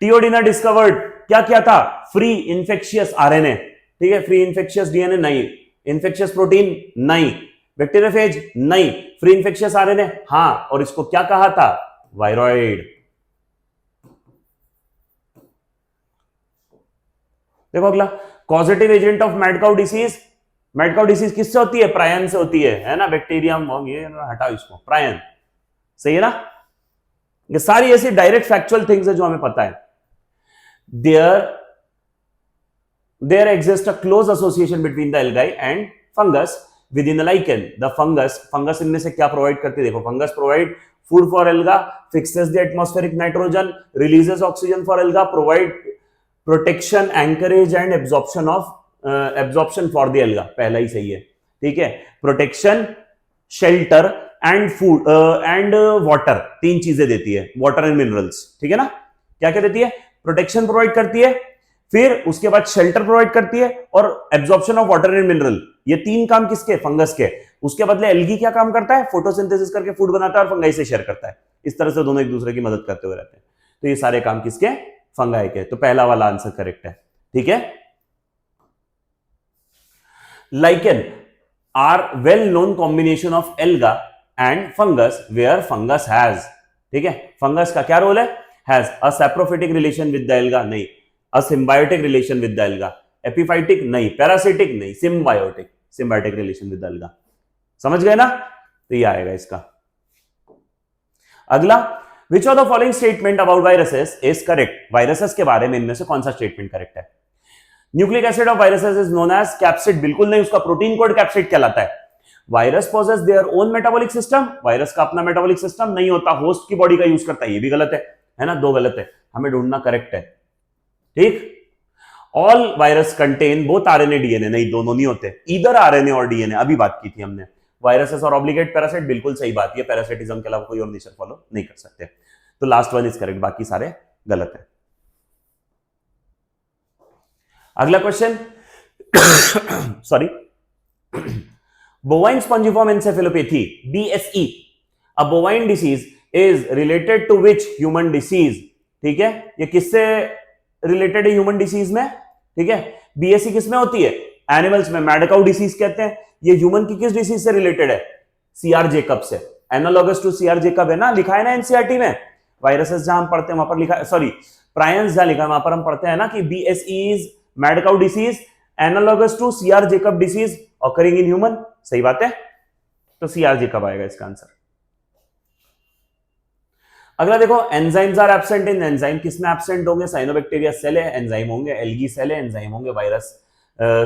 टियोडिना डिस्कवर्ड, क्या किया था? फ्री इन्फेक्शियस आरएनए, ठीक है, फ्री इन्फेक्शियस डीएनए नहीं, इन्फेक्शियस प्रोटीन नहीं, बैक्टीरियोफेज नहीं, फ्री इन्फेक्शियस आरएनए हां, और इसको क्या कहा था? वायरॉइड। देखो अगला, causative agent of mad cow disease, mad cow disease किससे होती है? प्रायन से होती है ना, बैक्टीरियम, ये हटाओ इसको, प्रायन, सही है ना। ये सारी ऐसी डायरेक्ट फैक्चुअल थिंग्स है जो हमें पता है। There exist a close association between the algae and fungus within lichen. The fungus इनमें से क्या प्रोवाइड करती है? देखो, fungus provide food for alga, fixes the atmospheric nitrogen, releases oxygen for alga, provide protection, anchorage and absorption for the alga. पहला ही सही है, ठीक है, protection, shelter and food and water, तीन चीजें देती है, वाटर एंड मिनरल्स, ठीक है ना। क्या क्या देती है? प्रोटेक्शन प्रोवाइड करती है, फिर उसके बाद शेल्टर प्रोवाइड करती है, और absorption of water and mineral. ये तीन काम किसके? फंगस के। उसके बदले एल्गी क्या काम करता है? फोटोसिंथेसिस करके फूड बनाता है और फंगाई से शेयर करता है। इस तरह से दोनों एक दूसरे की मदद करते हुए रहते हैं। तो ये सारे काम किसके? फंगाई के। तो पहला वाला आंसर करेक्ट है, ठीक है। Lichen are well known combination of alga and fungus where fungus has, ठीक है, फंगस का क्या रोल है? Has a saprophytic relation with the alga, नहीं, a symbiotic relation with the alga, epiphytic नहीं, पैरासिटिक नहीं, symbiotic relation with the alga. समझ गए ना? तो ये आएगा इसका। अगला, which of the following statement about viruses is correct? Viruses के बारे में इनमें से कौन सा स्टेटमेंट करेक्ट है? Nucleic acid of viruses is known as capsid, बिल्कुल नहीं, उसका प्रोटीन कोड कैप्सिड कहलाता है। Virus possess their own metabolic system, virus का अपना मेटाबॉलिक सिस्टम नहीं होता, होस्ट की बॉडी का यूज करता है, ये भी गलत है ना, दो गलत है, हमें ढूंढना करेक्ट है, ठीक। All virus contain both RNA DNA, नहीं, दोनों नहीं होते, इधर आरएनए और डीएनए, अभी बात की थी हमने। वायरसेस और ऑब्लिगेट पैरासाइट, बिल्कुल सही बात, ये पैरासाइटिज्म के अलावा कोई और नेचर फॉलो नहीं कर सकते। तो लास्ट वन इज करेक्ट, बाकी सारे गलत है। अगला question, sorry, bovine spongiform encephalopathy BSE, a bovine disease is related to which human disease, ठीक है, ये किससे रिलेटेड है? ह्यूमन डिसीज में, ठीक है। बीएसई किसमें होती है? एनिमल्स में, मैड काउ डिसीज कहते हैं। ये ह्यूमन की किस डिसीज से रिलेटेड है? सीआर जेकब से, एनालॉगस टू सीआर जेकब है ना, लिखा है ना एनसीईआरटी में। वायरसेस जहां हम पढ़ते हैं वहां पर लिखा है, सॉरी प्रायंस जहां लिखा है वहां पर हम पढ़ते हैं ना कि BSE is mad cow disease analogous to CR Jakob disease occurring in human. सही बात है, तो सीआर जेकब आएगा इसका आंसर। अगला देखो, enzymes are absent in, enzyme किसमें एब्सेंट होंगे? साइनोबैक्टीरिया सेल है, एंजाइम होंगे। एल्गी सेल है, एंजाइम होंगे। वायरस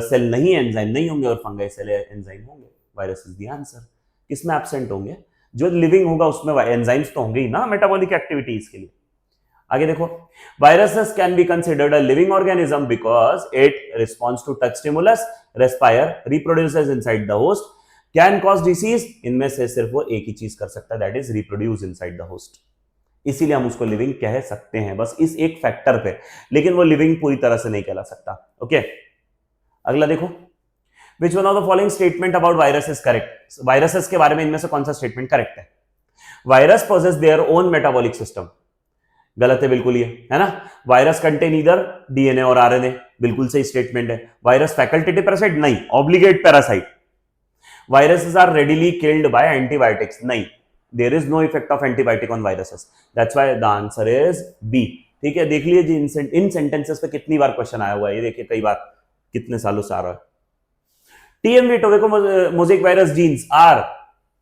सेल नहीं है, एंजाइम नहीं होंगे। और फंगाई सेल है, एंजाइम होंगे। Virus is the answer. किसमें एब्सेंट होंगे? जो लिविंग होगा उसमें एंजाइम्स तो होंगे ही ना मेटाबॉलिक एक्टिविटीज के लिए। आगे देखो, viruses can be considered a living organism because it responds to touch stimulus, respire, reproduces inside the host, can cause disease. इनमें से सिर्फ वो एक ही चीज कर सकता है, that is reproduce inside the host. इसीलिए हम उसको लिविंग कह सकते हैं, बस इस एक फैक्टर पे, लेकिन वो लिविंग पूरी तरह से नहीं कहला सकता। ओके, अगला देखो, which one of the following statement about virus is correct? Viruses के बारे में इनमें से कौन सा स्टेटमेंट करेक्ट है? Virus possess their own metabolic system. गलत है बिल्कुल, ये है ना। वायरस कंटेन ईदर डीएनए और आरएनए, बिल्कुल सही स्टेटमेंट है। वायरस फैकल्टेटिव पैरासाइट, नहीं, obligate parasite. Viruses are readily killed by antibiotics, नहीं, there is no effect of antibiotic on viruses, that's why the answer is B। ठीक है, देख लीजिए जी इन सेंटेंसेस पे कितनी बार क्वेश्चन आया हुआ है, ये देखिए कई बार, कितने सालों से आ रहा है। TMV tobacco mosaic virus genes are,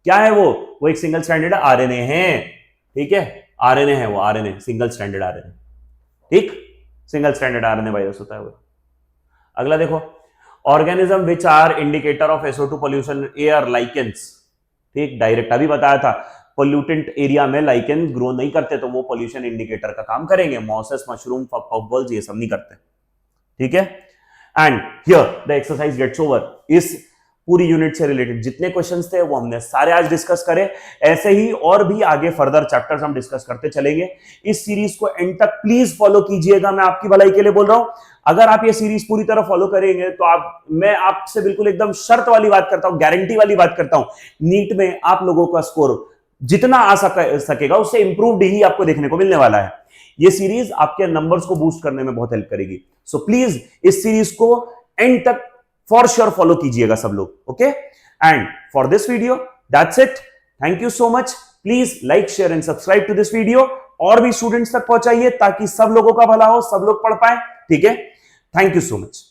क्या है वो एक सिंगल स्ट्रैंडेड आरएनए है। ठीक है, आरएनए है वो, आरएनए सिंगल स्ट्रैंडेड आरएनए। ठीक, सिंगल स्ट्रैंडेड आरएनए वायरस होता है वो। अगला देखो, organism which are indicator of SO2 pollution air, lichens. ठीक, डायरेक्ट अभी बताया था, पोल्यूटेंट एरिया में लाइकेन ग्रो नहीं करते तो वो पोल्यूशन इंडिकेटर का काम करेंगे। मॉसेस, मशरूम, पफबॉल्स ये सब नहीं करते। ठीक है, and here the exercise gets over. इस पूरी यूनिट से रिलेटेड जितने क्वेश्चंस थे वो हमने सारे आज डिस्कस करे। ऐसे ही और भी आगे फर्दर चैप्टर्स हम डिस्कस करते चलेंगे। इस सीरीज को एंड तक प्लीज फॉलो कीजिएगा, मैं आपकी भलाई के लिए बोल रहा हूं। अगर आप ये सीरीज पूरी तरह फॉलो करेंगे तो मैं आपसे बिल्कुल एकदम शर्त वाली बात करता हूं, गारंटी वाली बात करता हूं, नीट में आप लोगों का स्कोर जितना आ सकेगा उससे इंप्रूव्ड ही आपको देखने को मिलने वाला है। ये सीरीज आपके नंबर्स को बूस्ट करने में बहुत हेल्प करेगी। सो प्लीज इस सीरीज को एंड तक फॉर श्योर फॉलो कीजिएगा सब लोग। Okay, and for this video that's it. Thank you so much. Please like, share and subscribe to this video. और भी स्टूडेंट्स तक पहुंचाइए ताकि सब लोगों का भला हो, सब लोग पढ़ पाए। ठीक है, थैंक यू सो मच।